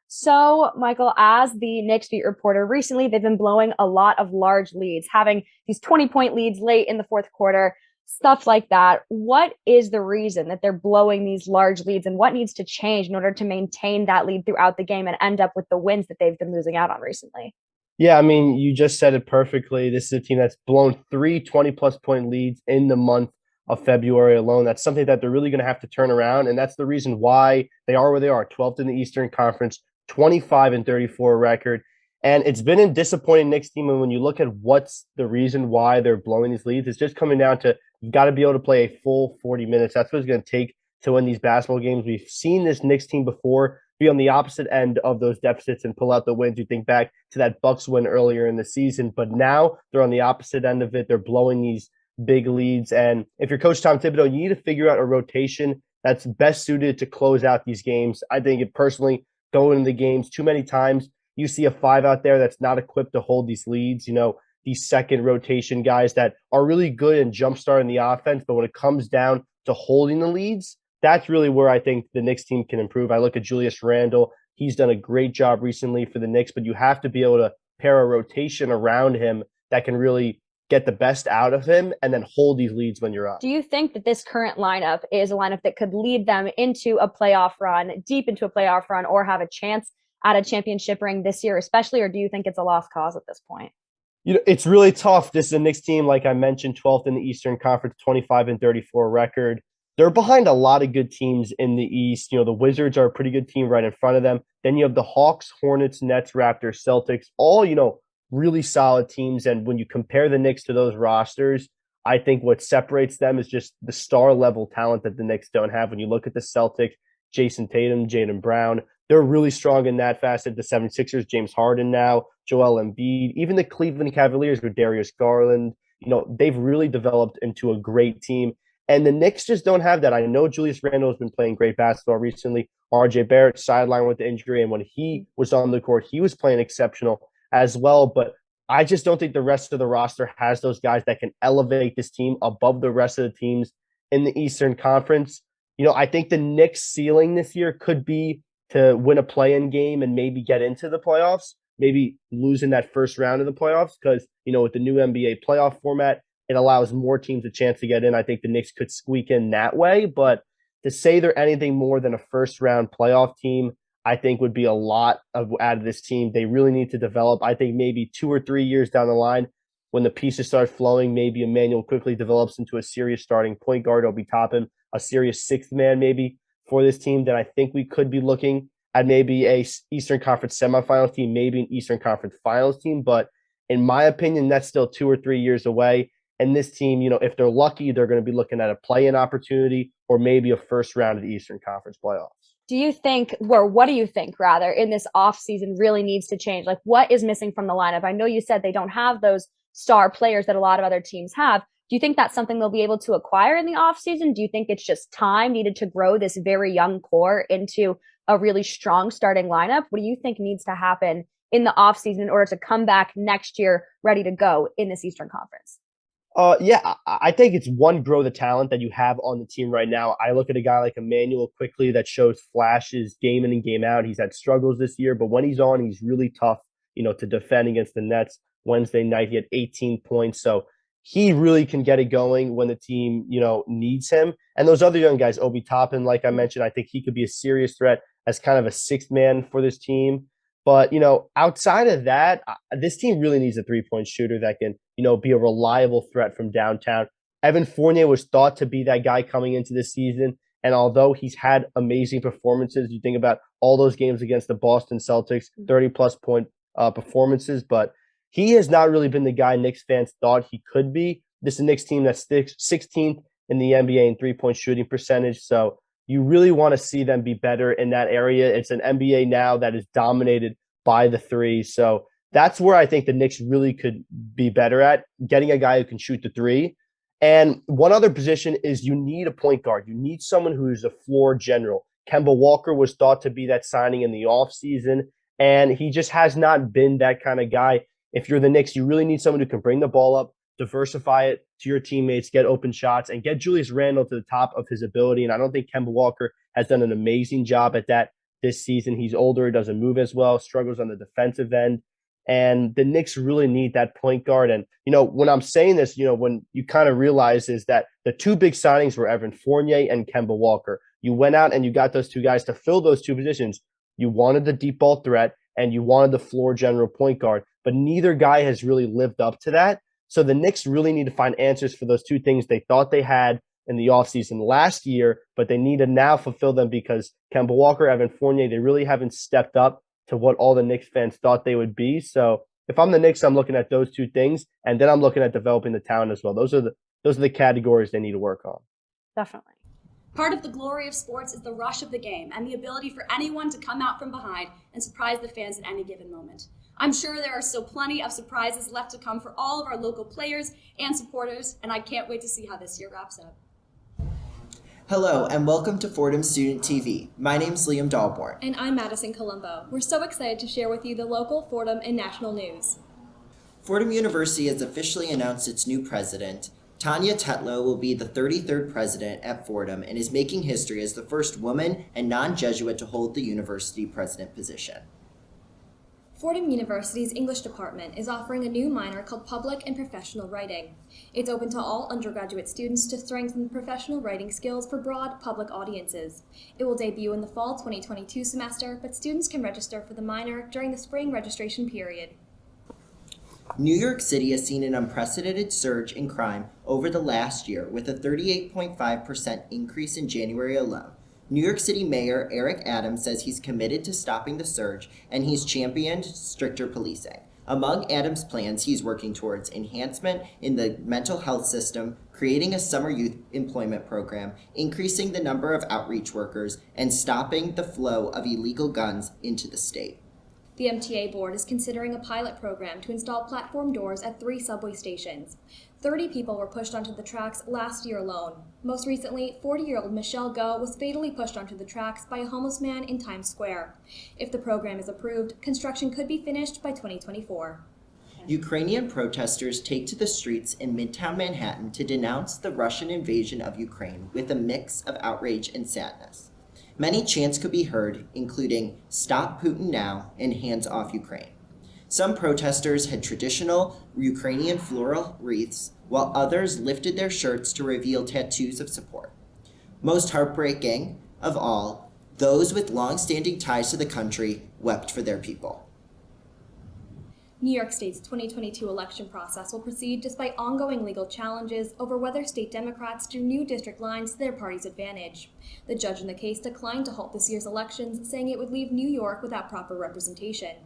So, Michael, as the Knicks beat reporter, recently they've been blowing a lot of large leads, having these 20-point leads late in the fourth quarter, stuff like that. What is the reason that they're blowing these large leads, and what needs to change in order to maintain that lead throughout the game and end up with the wins that they've been losing out on recently? Yeah, I mean, you just said it perfectly. This is a team that's blown 3 20-plus point leads in the month of February alone. That's something that they're really going to have to turn around, and that's the reason why they are where they are, 12th in the Eastern Conference, 25-34 record. And it's been a disappointing Knicks team. And when you look at what's the reason why they're blowing these leads, it's just coming down to you've got to be able to play a full 40 minutes. That's what it's going to take to win these basketball games. We've seen this Knicks team before be on the opposite end of those deficits and pull out the wins. You think back to that Bucks win earlier in the season, but now they're on the opposite end of it. They're blowing these big leads. And if you're Coach Tom Thibodeau, you need to figure out a rotation that's best suited to close out these games. I think it personally, going into the games too many times, you see a 5 out there that's not equipped to hold these leads. You know, these second rotation guys that are really good and jumpstarting the offense, but when it comes down to holding the leads, that's really where I think the Knicks team can improve. I look at Julius Randle. He's done a great job recently for the Knicks, but you have to be able to pair a rotation around him that can really get the best out of him and then hold these leads when you're up. Do you think that this current lineup is a lineup that could lead them into a playoff run, deep into a playoff run, or have a chance at a championship ring this year, especially, or do you think it's a lost cause at this point? You know, it's really tough. This is a Knicks team, like I mentioned, 12th in the Eastern Conference, 25-34 record. They're behind a lot of good teams in the East. You know, the Wizards are a pretty good team right in front of them. Then you have the Hawks, Hornets, Nets, Raptors, Celtics, all, you know, really solid teams. And when you compare the Knicks to those rosters, I think what separates them is just the star level talent that the Knicks don't have. When you look at the Celtics, Jason Tatum, Jaylen Brown, they're really strong in that facet. The 76ers, James Harden now, Joel Embiid, even the Cleveland Cavaliers with Darius Garland, you know, they've really developed into a great team. And the Knicks just don't have that. I know Julius Randle has been playing great basketball recently. RJ Barrett sidelined with the injury, and when he was on the court, he was playing exceptional as well. But I just don't think the rest of the roster has those guys that can elevate this team above the rest of the teams in the Eastern Conference. You know, I think the Knicks' ceiling this year could be to win a play-in game and maybe get into the playoffs, maybe losing that first round of the playoffs because, you know, with the new NBA playoff format, it allows more teams a chance to get in. I think the Knicks could squeak in that way, but to say they're anything more than a first-round playoff team, I think would be a lot out of this team. They really need to develop. I think maybe 2 or 3 years down the line, when the pieces start flowing, maybe Emmanuel quickly develops into a serious starting point guard. It'll be top him, a serious sixth man maybe for this team. Then I think we could be looking at maybe a Eastern Conference semifinals team, maybe an Eastern Conference finals team. But in my opinion, that's still 2 or 3 years away. And this team, you know, if they're lucky, they're going to be looking at a play-in opportunity or maybe a first round of the Eastern Conference playoffs. Do you think, or what do you think, rather, in this offseason really needs to change? Like, what is missing from the lineup? I know you said they don't have those star players that a lot of other teams have. Do you think that's something they'll be able to acquire in the offseason? Do you think it's just time needed to grow this very young core into a really strong starting lineup? What do you think needs to happen in the offseason in order to come back next year ready to go in this Eastern Conference? I think it's one, grow the talent that you have on the team right now. I look at a guy like Emmanuel quickly that shows flashes game in and game out. He's had struggles this year, but when he's on, he's really tough, to defend against the Nets. Wednesday night, he had 18 points. So he really can get it going when the team, needs him. And those other young guys, Obi Toppin, like I mentioned, I think he could be a serious threat as kind of a sixth man for this team. But, outside of that, this team really needs a three-point shooter that can, be a reliable threat from downtown. Evan Fournier was thought to be that guy coming into this season. And although he's had amazing performances, you think about all those games against the Boston Celtics, 30-plus point performances, but he has not really been the guy Knicks fans thought he could be. This is a Knicks team that's 16th in the NBA in three-point shooting percentage. So you really want to see them be better in that area. It's an NBA now that is dominated by the three. So that's where I think the Knicks really could be better at, getting a guy who can shoot the three. And one other position is you need a point guard. You need someone who's a floor general. Kemba Walker was thought to be that signing in the offseason, and he just has not been that kind of guy. If you're the Knicks, you really need someone who can bring the ball up, diversify it to your teammates, get open shots, and get Julius Randle to the top of his ability. And I don't think Kemba Walker has done an amazing job at that this season. He's older, doesn't move as well, struggles on the defensive end. And the Knicks really need that point guard. And, when I'm saying this, when you kind of realize is that the two big signings were Evan Fournier and Kemba Walker. You went out and you got those two guys to fill those two positions. You wanted the deep ball threat and you wanted the floor general point guard, but neither guy has really lived up to that. So the Knicks really need to find answers for those two things they thought they had in the offseason last year, but they need to now fulfill them because Kemba Walker, Evan Fournier, they really haven't stepped up to what all the Knicks fans thought they would be. So if I'm the Knicks, I'm looking at those two things, and then I'm looking at developing the talent as well. Those are the categories they need to work on. Definitely. Part of the glory of sports is the rush of the game and the ability for anyone to come out from behind and surprise the fans at any given moment. I'm sure there are still plenty of surprises left to come for all of our local players and supporters, and I can't wait to see how this year wraps up. Hello, and welcome to Fordham Student TV. My name's Liam Dahlborn. And I'm Madison Colombo. We're so excited to share with you the local, Fordham, and national news. Fordham University has officially announced its new president. Tanya Tetlow will be the 33rd president at Fordham and is making history as the first woman and non-Jesuit to hold the university president position. Fordham University's English department is offering a new minor called Public and Professional Writing. It's open to all undergraduate students to strengthen professional writing skills for broad public audiences. It will debut in the fall 2022 semester, but students can register for the minor during the spring registration period. New York City has seen an unprecedented surge in crime over the last year, with a 38.5% increase in January alone. New York City Mayor Eric Adams says he's committed to stopping the surge, and he's championed stricter policing. Among Adams' plans, he's working towards enhancement in the mental health system, creating a summer youth employment program, increasing the number of outreach workers, and stopping the flow of illegal guns into the state. The MTA board is considering a pilot program to install platform doors at 3 subway stations. 30 people were pushed onto the tracks last year alone. Most recently, 40-year-old Michelle Go was fatally pushed onto the tracks by a homeless man in Times Square. If the program is approved, construction could be finished by 2024. Ukrainian protesters take to the streets in Midtown Manhattan to denounce the Russian invasion of Ukraine with a mix of outrage and sadness. Many chants could be heard, including "Stop Putin Now" and "Hands Off Ukraine." Some protesters had traditional Ukrainian floral wreaths, while others lifted their shirts to reveal tattoos of support. Most heartbreaking of all, those with long-standing ties to the country wept for their people. New York State's 2022 election process will proceed despite ongoing legal challenges over whether state Democrats drew new district lines to their party's advantage. The judge in the case declined to halt this year's elections, saying it would leave New York without proper representation.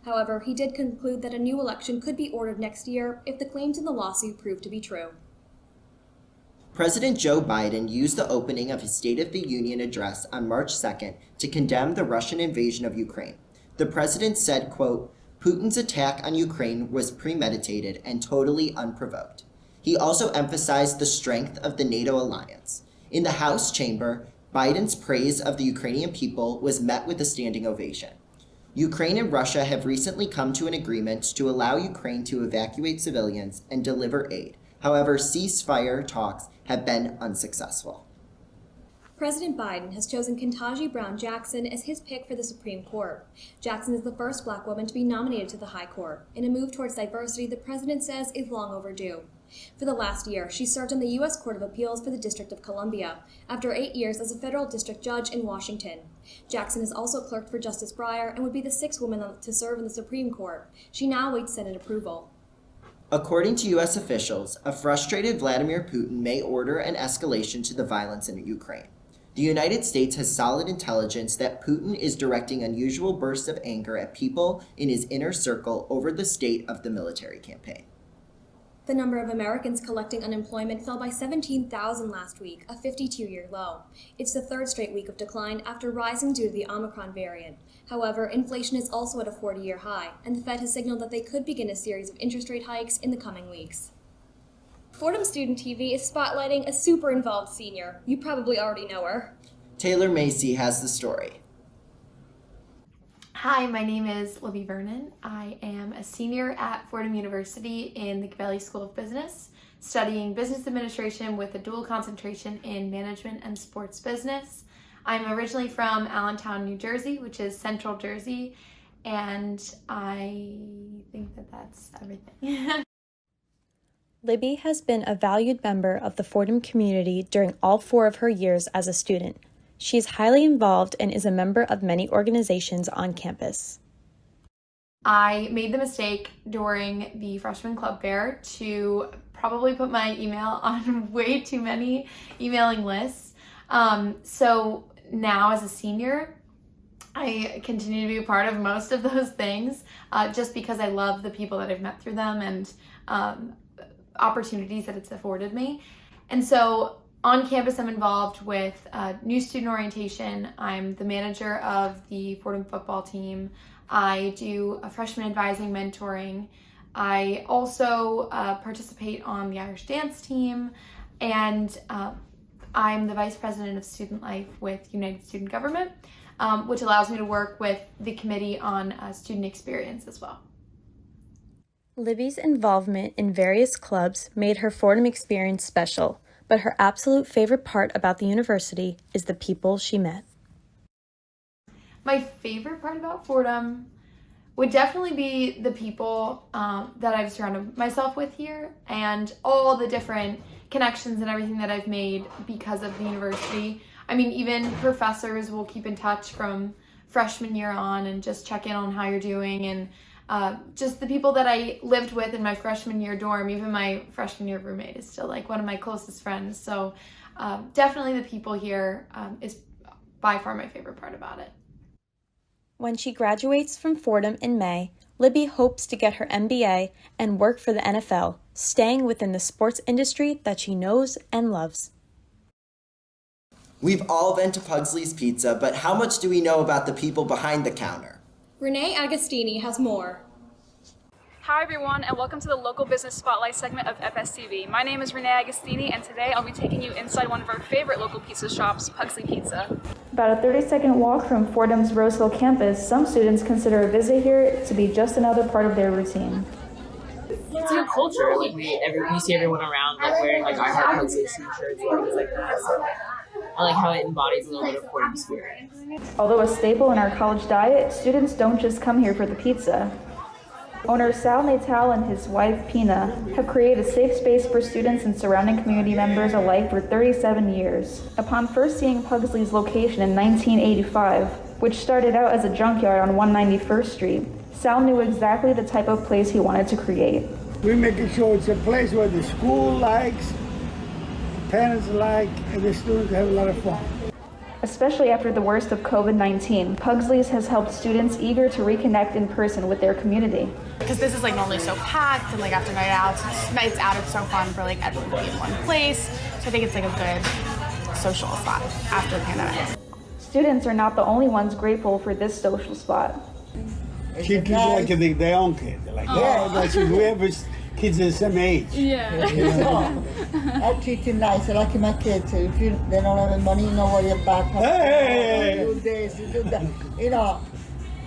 However, he did conclude that a new election could be ordered next year if the claims in the lawsuit prove to be true. President Joe Biden used the opening of his State of the Union address on March 2nd to condemn the Russian invasion of Ukraine. The president said, quote, "Putin's attack on Ukraine was premeditated and totally unprovoked." He also emphasized the strength of the NATO alliance. In the House chamber, Biden's praise of the Ukrainian people was met with a standing ovation. Ukraine and Russia have recently come to an agreement to allow Ukraine to evacuate civilians and deliver aid. However, ceasefire talks have been unsuccessful. President Biden has chosen Ketanji Brown Jackson as his pick for the Supreme Court. Jackson is the first Black woman to be nominated to the High Court, in a move towards diversity the president says is long overdue. For the last year, she served on the U.S. Court of Appeals for the District of Columbia, after 8 years as a federal district judge in Washington. Jackson is also clerked for Justice Breyer and would be the 6th woman to serve in the Supreme Court. She now waits Senate approval. According to U.S. officials, a frustrated Vladimir Putin may order an escalation to the violence in Ukraine. The United States has solid intelligence that Putin is directing unusual bursts of anger at people in his inner circle over the state of the military campaign. The number of Americans collecting unemployment fell by 17,000 last week, a 52-year low. It's the third straight week of decline after rising due to the Omicron variant. However, inflation is also at a 40-year high, and the Fed has signaled that they could begin a series of interest rate hikes in the coming weeks. Fordham Student TV is spotlighting a super involved senior. You probably already know her. Taylor Masi has the story. Hi, my name is Libby Vernon. I am a senior at Fordham University in the Gabelli School of Business, studying business administration with a dual concentration in management and sports business. I'm originally from Allentown, New Jersey, which is central Jersey, and I think that that's everything. Libby has been a valued member of the Fordham community during all 4 of her years as a student. She is highly involved and is a member of many organizations on campus. I made the mistake during the freshman club fair to probably put my email on way too many emailing lists. So now as a senior, I continue to be a part of most of those things just because I love the people that I've met through them and opportunities that it's afforded me. And so on campus, I'm involved with new student orientation. I'm the manager of the Fordham football team. I do a freshman advising mentoring. I also participate on the Irish dance team, and I'm the vice president of student life with United Student Government, which allows me to work with the committee on student experience as well. Libby's involvement in various clubs made her Fordham experience special, but her absolute favorite part about the university is the people she met. My favorite part about Fordham would definitely be the people that I've surrounded myself with here and all the different connections and everything that I've made because of the university. I mean, even professors will keep in touch from freshman year on and just check in on how you're doing, and just the people that I lived with in my freshman year dorm, even my freshman year roommate is still like one of my closest friends. So definitely the people here is by far my favorite part about it. When she graduates from Fordham in May, Libby hopes to get her MBA and work for the NFL, staying within the sports industry that she knows and loves. We've all been to Pugsley's Pizza, but how much do we know about the people behind the counter? Renee Agostini has more. Hi everyone, and welcome to the Local Business Spotlight segment of FSTV. My name is Renee Agostini, and today I'll be taking you inside one of our favorite local pizza shops, Pugsley Pizza. About a 30-second walk from Fordham's Rose Hill campus, some students consider a visit here to be just another part of their routine. It's a new culture. Like we see everyone around like wearing like I Heart Pugsley t-shirts and things like that. So I like how it embodies a little bit of Fordham spirit. Although a staple in our college diet, students don't just come here for the pizza. Owner Sal Natal and his wife Pina have created a safe space for students and surrounding community members alike for 37 years. Upon first seeing Pugsley's location in 1985, which started out as a junkyard on 191st Street, Sal knew exactly the type of place he wanted to create. We're making sure it's a place where the school likes, parents like, and the students have a lot of fun. Especially after the worst of COVID-19, Pugsley's has helped students eager to reconnect in person with their community. Because this is like normally so packed, and like after nights out, it's so fun for like everyone to be in one place. So I think it's like a good social spot after the pandemic. Students are not the only ones grateful for this social spot. Kids like their own kids. They're like, we have kids the same age. Yeah. I treat them nice. I like my kids too. If they don't have any money, you know where you're back. Hey! You do this, you do that. You know,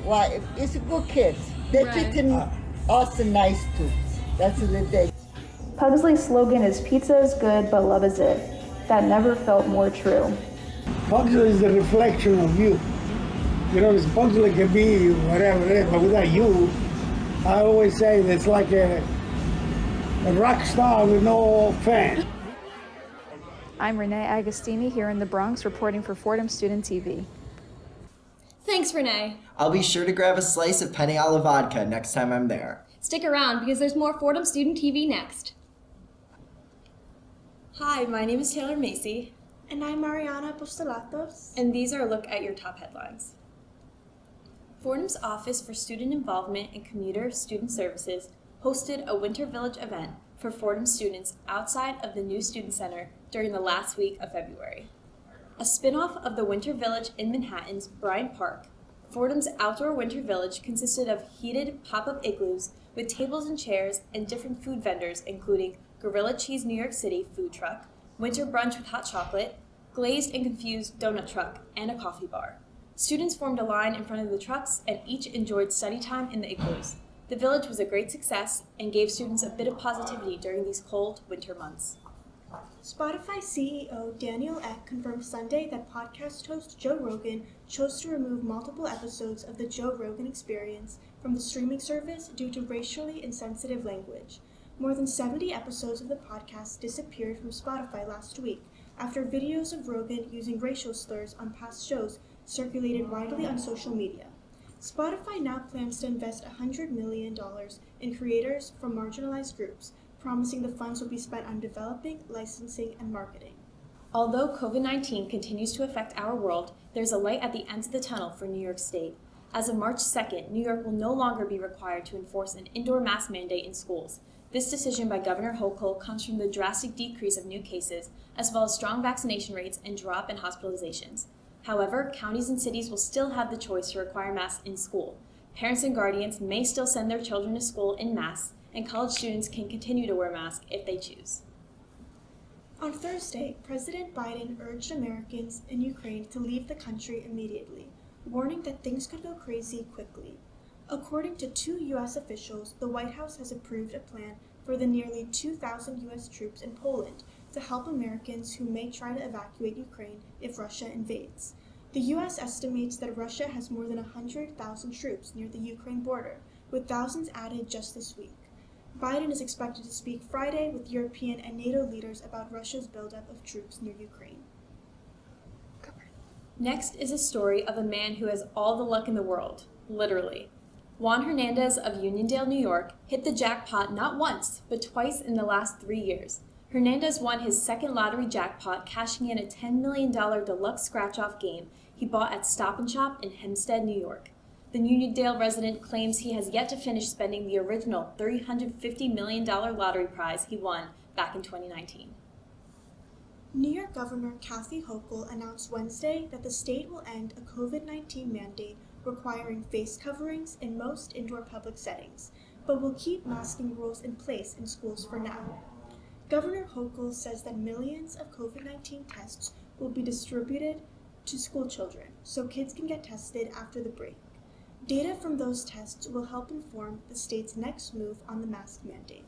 Why? It's a good kid. They're Right. treating us nice too. That's what they. Pugsley's slogan is "Pizza is good, but love is it." That never felt more true. Pugsley is the reflection of you. You know, Pugsley can be whatever it is, but without you, I always say it's like a rock star with no fans. I'm Renee Agostini here in the Bronx reporting for Fordham Student TV. Thanks, Renee. I'll be sure to grab a slice of penne alla vodka next time I'm there. Stick around because there's more Fordham Student TV next. Hi, my name is Taylor Masi. And I'm Mariana Apostolatos. And these are a look at your top headlines. Fordham's Office for Student Involvement and Commuter Student Services hosted a Winter Village event for Fordham students outside of the new Student Center during the last week of February. A spin-off of the Winter Village in Manhattan's Bryant Park, Fordham's outdoor Winter Village consisted of heated pop-up igloos with tables and chairs and different food vendors including Gorilla Cheese New York City food truck, winter brunch with hot chocolate, glazed and confused donut truck, and a coffee bar. Students formed a line in front of the trucks and each enjoyed study time in the igloos. The village was a great success and gave students a bit of positivity during these cold winter months. Spotify CEO Daniel Ek confirmed Sunday that podcast host Joe Rogan chose to remove multiple episodes of the Joe Rogan Experience from the streaming service due to racially insensitive language. More than 70 episodes of the podcast disappeared from Spotify last week after videos of Rogan using racial slurs on past shows circulated widely on social media. Spotify now plans to invest $100 million in creators from marginalized groups, promising the funds will be spent on developing, licensing, and marketing. Although COVID-19 continues to affect our world, there's a light at the end of the tunnel for New York State. As of March 2nd, New York will no longer be required to enforce an indoor mask mandate in schools. This decision by Governor Hochul comes from the drastic decrease of new cases, as well as strong vaccination rates and drop in hospitalizations. However, counties and cities will still have the choice to require masks in school. Parents and guardians may still send their children to school in masks, and college students can continue to wear masks if they choose. On Thursday, President Biden urged Americans in Ukraine to leave the country immediately, warning that things could go crazy quickly. According to 2 U.S. officials, the White House has approved a plan for the nearly 2,000 U.S. troops in Poland to help Americans who may try to evacuate Ukraine if Russia invades. The U.S. estimates that Russia has more than 100,000 troops near the Ukraine border, with thousands added just this week. Biden is expected to speak Friday with European and NATO leaders about Russia's buildup of troops near Ukraine. Next is a story of a man who has all the luck in the world, literally. Juan Hernandez of Uniondale, New York, hit the jackpot not once, but twice in the last 3 years. Hernandez won his second lottery jackpot, cashing in a $10 million deluxe scratch-off game he bought at Stop & Shop in Hempstead, New York. The Uniondale resident claims he has yet to finish spending the original $350 million lottery prize he won back in 2019. New York Governor Kathy Hochul announced Wednesday that the state will end a COVID-19 mandate requiring face coverings in most indoor public settings, but will keep masking rules in place in schools for now. Governor Hochul says that millions of COVID-19 tests will be distributed to school children so kids can get tested after the break. Data from those tests will help inform the state's next move on the mask mandate.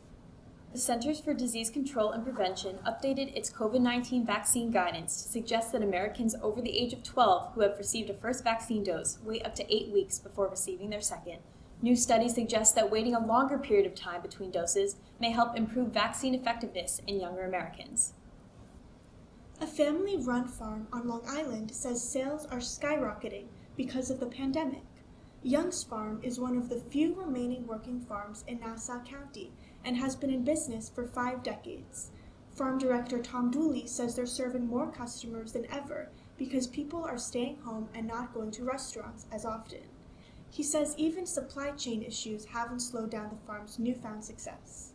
The Centers for Disease Control and Prevention updated its COVID-19 vaccine guidance to suggest that Americans over the age of 12 who have received a first vaccine dose wait up to 8 weeks before receiving their second. New studies suggest that waiting a longer period of time between doses may help improve vaccine effectiveness in younger Americans. A family-run farm on Long Island says sales are skyrocketing because of the pandemic. Young's Farm is one of the few remaining working farms in Nassau County and has been in business for 5 decades. Farm director Tom Dooley says they're serving more customers than ever because people are staying home and not going to restaurants as often. He says even supply chain issues haven't slowed down the farm's newfound success.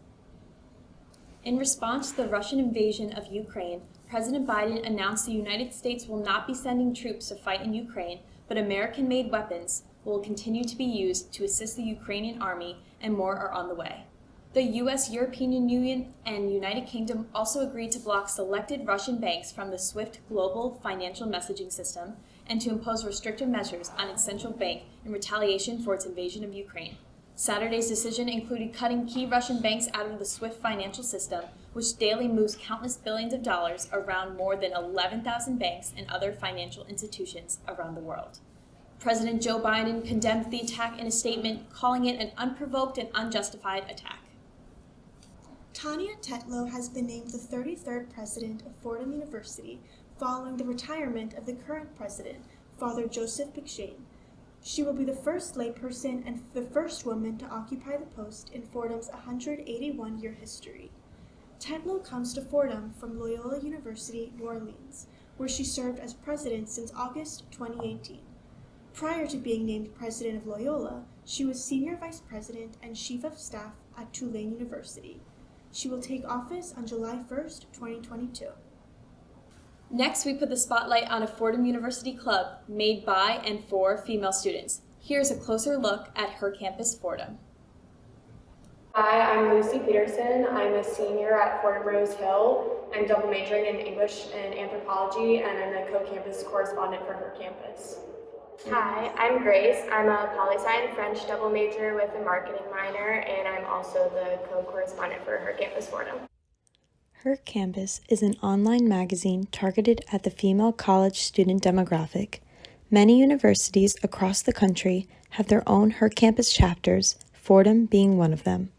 In response to the Russian invasion of Ukraine, President Biden announced the United States will not be sending troops to fight in Ukraine, but American-made weapons will continue to be used to assist the Ukrainian army, and more are on the way. The U.S., European Union, and United Kingdom also agreed to block selected Russian banks from the SWIFT global financial messaging system, and to impose restrictive measures on its central bank in retaliation for its invasion of Ukraine. Saturday's decision included cutting key Russian banks out of the SWIFT financial system, which daily moves countless billions of dollars around more than 11,000 banks and other financial institutions around the world. President Joe Biden condemned the attack in a statement, calling it an unprovoked and unjustified attack. Tanya Tetlow has been named the 33rd president of Fordham University following the retirement of the current president, Father Joseph McShane. She will be the first layperson and the first woman to occupy the post in Fordham's 181-year history. Tetlow comes to Fordham from Loyola University, New Orleans, where she served as president since August 2018. Prior to being named president of Loyola, she was senior vice president and chief of staff at Tulane University. She will take office on July 1st, 2022. Next, we put the spotlight on a Fordham University club made by and for female students. Here's a closer look at Her Campus Fordham. Hi, I'm Lucy Peterson. I'm a senior at Fordham Rose Hill. I'm double majoring in English and anthropology, and I'm the co-campus correspondent for Her Campus. Hi, I'm Grace. I'm a poli-sci and French double major with a marketing minor, and I'm also the co-correspondent for Her Campus Fordham. Her Campus is an online magazine targeted at the female college student demographic. Many universities across the country have their own Her Campus chapters, Fordham being one of them.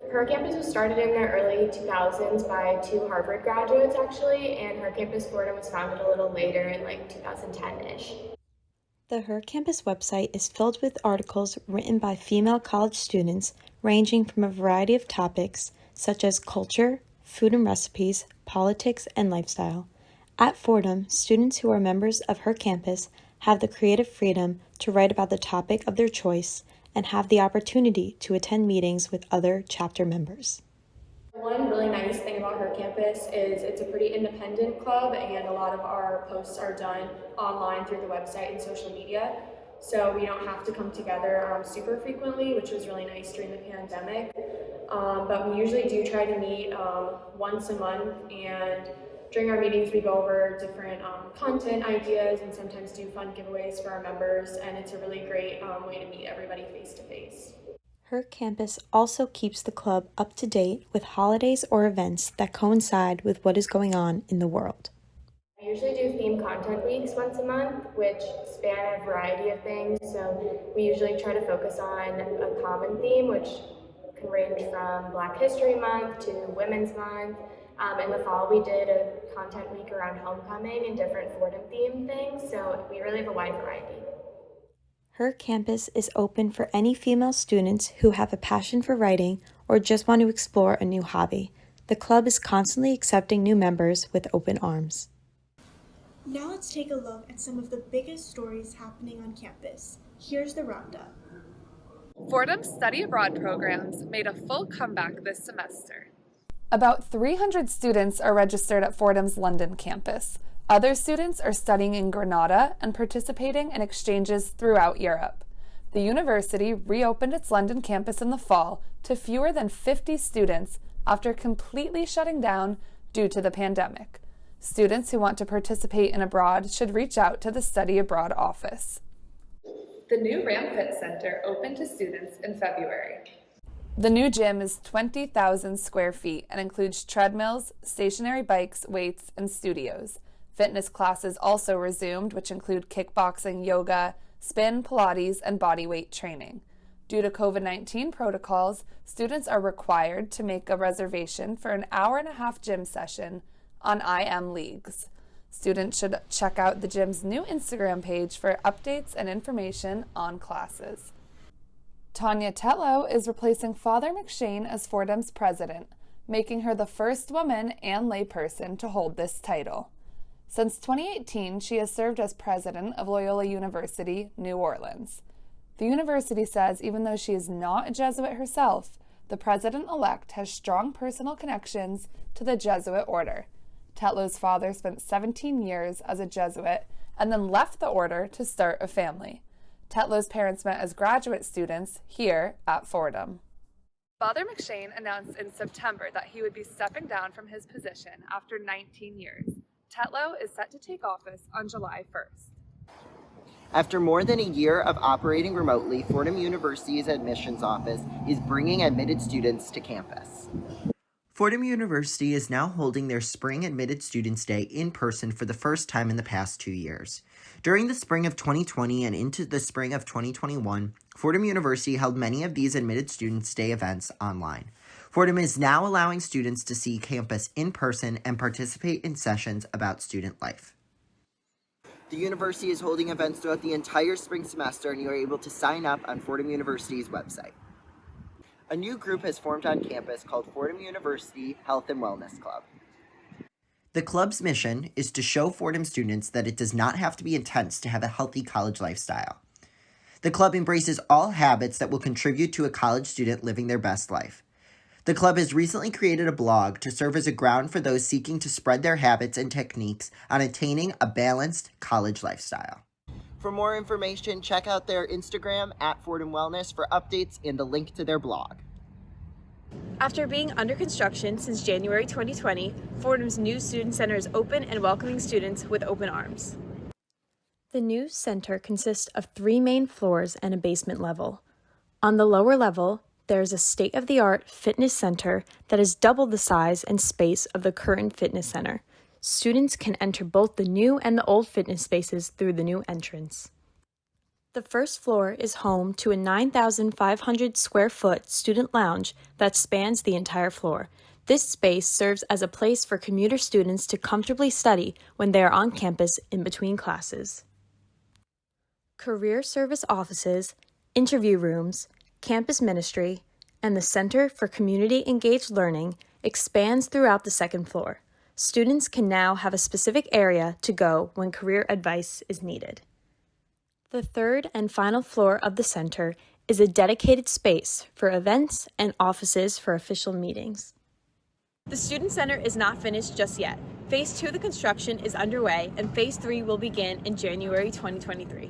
Her Campus was started in the early 2000s by two Harvard graduates, actually, and Her Campus Fordham was founded a little later in 2010-ish. The Her Campus website is filled with articles written by female college students ranging from a variety of topics such as culture, food and recipes, politics, and lifestyle. At Fordham, students who are members of Her Campus have the creative freedom to write about the topic of their choice and have the opportunity to attend meetings with other chapter members. One really nice thing about Her Campus is it's a pretty independent club, and a lot of our posts are done online through the website and social media. So we don't have to come together super frequently, which was really nice during the pandemic. But we usually do try to meet once a month, and during our meetings we go over different content ideas and sometimes do fun giveaways for our members, and it's a really great way to meet everybody face to face. Her Campus also keeps the club up to date with holidays or events that coincide with what is going on in the world. I usually do theme content weeks once a month, which span a variety of things. So we usually try to focus on a common theme, which can range from Black History Month to Women's Month. In the fall, we did a content week around homecoming and different Fordham-themed things, so we really have a wide variety. Her Campus is open for any female students who have a passion for writing or just want to explore a new hobby. The club is constantly accepting new members with open arms. Now let's take a look at some of the biggest stories happening on campus. Here's the roundup. Fordham's study abroad programs made a full comeback this semester. About 300 students are registered at Fordham's London campus. Other students are studying in Grenada and participating in exchanges throughout Europe. The university reopened its London campus in the fall to fewer than 50 students after completely shutting down due to the pandemic. Students who want to participate in abroad should reach out to the Study Abroad office. The new RamFit Center opened to students in February. The new gym is 20,000 square feet and includes treadmills, stationary bikes, weights, and studios. Fitness classes also resumed, which include kickboxing, yoga, spin, Pilates, and bodyweight training. Due to COVID-19 protocols, students are required to make a reservation for an hour-and-a-half gym session on IM Leagues. Students should check out the gym's new Instagram page for updates and information on classes. Tanya Tetlow is replacing Father McShane as Fordham's president, making her the first woman and layperson to hold this title. Since 2018, she has served as president of Loyola University, New Orleans. The university says even though she is not a Jesuit herself, the president-elect has strong personal connections to the Jesuit order. Tetlow's father spent 17 years as a Jesuit and then left the order to start a family. Tetlow's parents met as graduate students here at Fordham. Father McShane announced in September that he would be stepping down from his position after 19 years. Tetlow is set to take office on July 1st. After more than a year of operating remotely, Fordham University's admissions office is bringing admitted students to campus. Fordham University is now holding their Spring Admitted Students Day in person for the first time in the past 2 years. During the spring of 2020 and into the spring of 2021, Fordham University held many of these Admitted Students Day events online. Fordham is now allowing students to see campus in person and participate in sessions about student life. The university is holding events throughout the entire spring semester, and you are able to sign up on Fordham University's website. A new group has formed on campus called Fordham University Health and Wellness Club. The club's mission is to show Fordham students that it does not have to be intense to have a healthy college lifestyle. The club embraces all habits that will contribute to a college student living their best life. The club has recently created a blog to serve as a ground for those seeking to spread their habits and techniques on attaining a balanced college lifestyle. For more information, check out their Instagram at Fordham Wellness for updates and the link to their blog. After being under construction since January 2020, Fordham's new Student Center is open and welcoming students with open arms. The new center consists of 3 main floors and a basement level. On the lower level, there is a state-of-the-art fitness center that is double the size and space of the current fitness center. Students can enter both the new and the old fitness spaces through the new entrance. The first floor is home to a 9,500 square foot student lounge that spans the entire floor. This space serves as a place for commuter students to comfortably study when they are on campus in between classes. Career service offices, interview rooms, campus ministry, and the Center for Community Engaged Learning expands throughout the second floor. Students can now have a specific area to go when career advice is needed. The third and final floor of the center is a dedicated space for events and offices for official meetings. The Student Center is not finished just yet. Phase 2 of the construction is underway, and Phase 3 will begin in January 2023.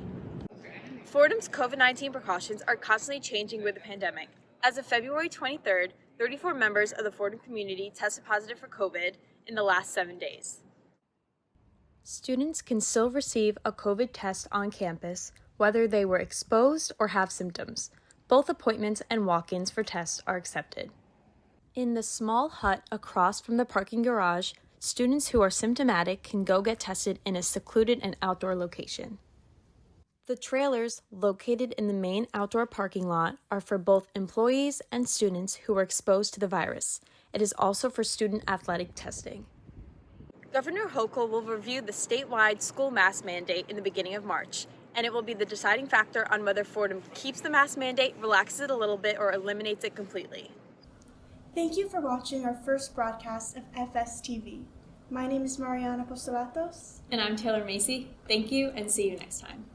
Fordham's COVID-19 precautions are constantly changing with the pandemic. As of February 23rd, 34 members of the Fordham community tested positive for COVID in the last 7 days. Students can still receive a COVID test on campus, whether they were exposed or have symptoms. Both appointments and walk-ins for tests are accepted. In the small hut across from the parking garage, students who are symptomatic can go get tested in a secluded and outdoor location. The trailers, located in the main outdoor parking lot, are for both employees and students who are exposed to the virus. It is also for student athletic testing. Governor Hochul will review the statewide school mask mandate in the beginning of March, and it will be the deciding factor on whether Fordham keeps the mask mandate, relaxes it a little bit, or eliminates it completely. Thank you for watching our first broadcast of FSTV. My name is Mariana Apostolatos. And I'm Taylor Masi. Thank you, and see you next time.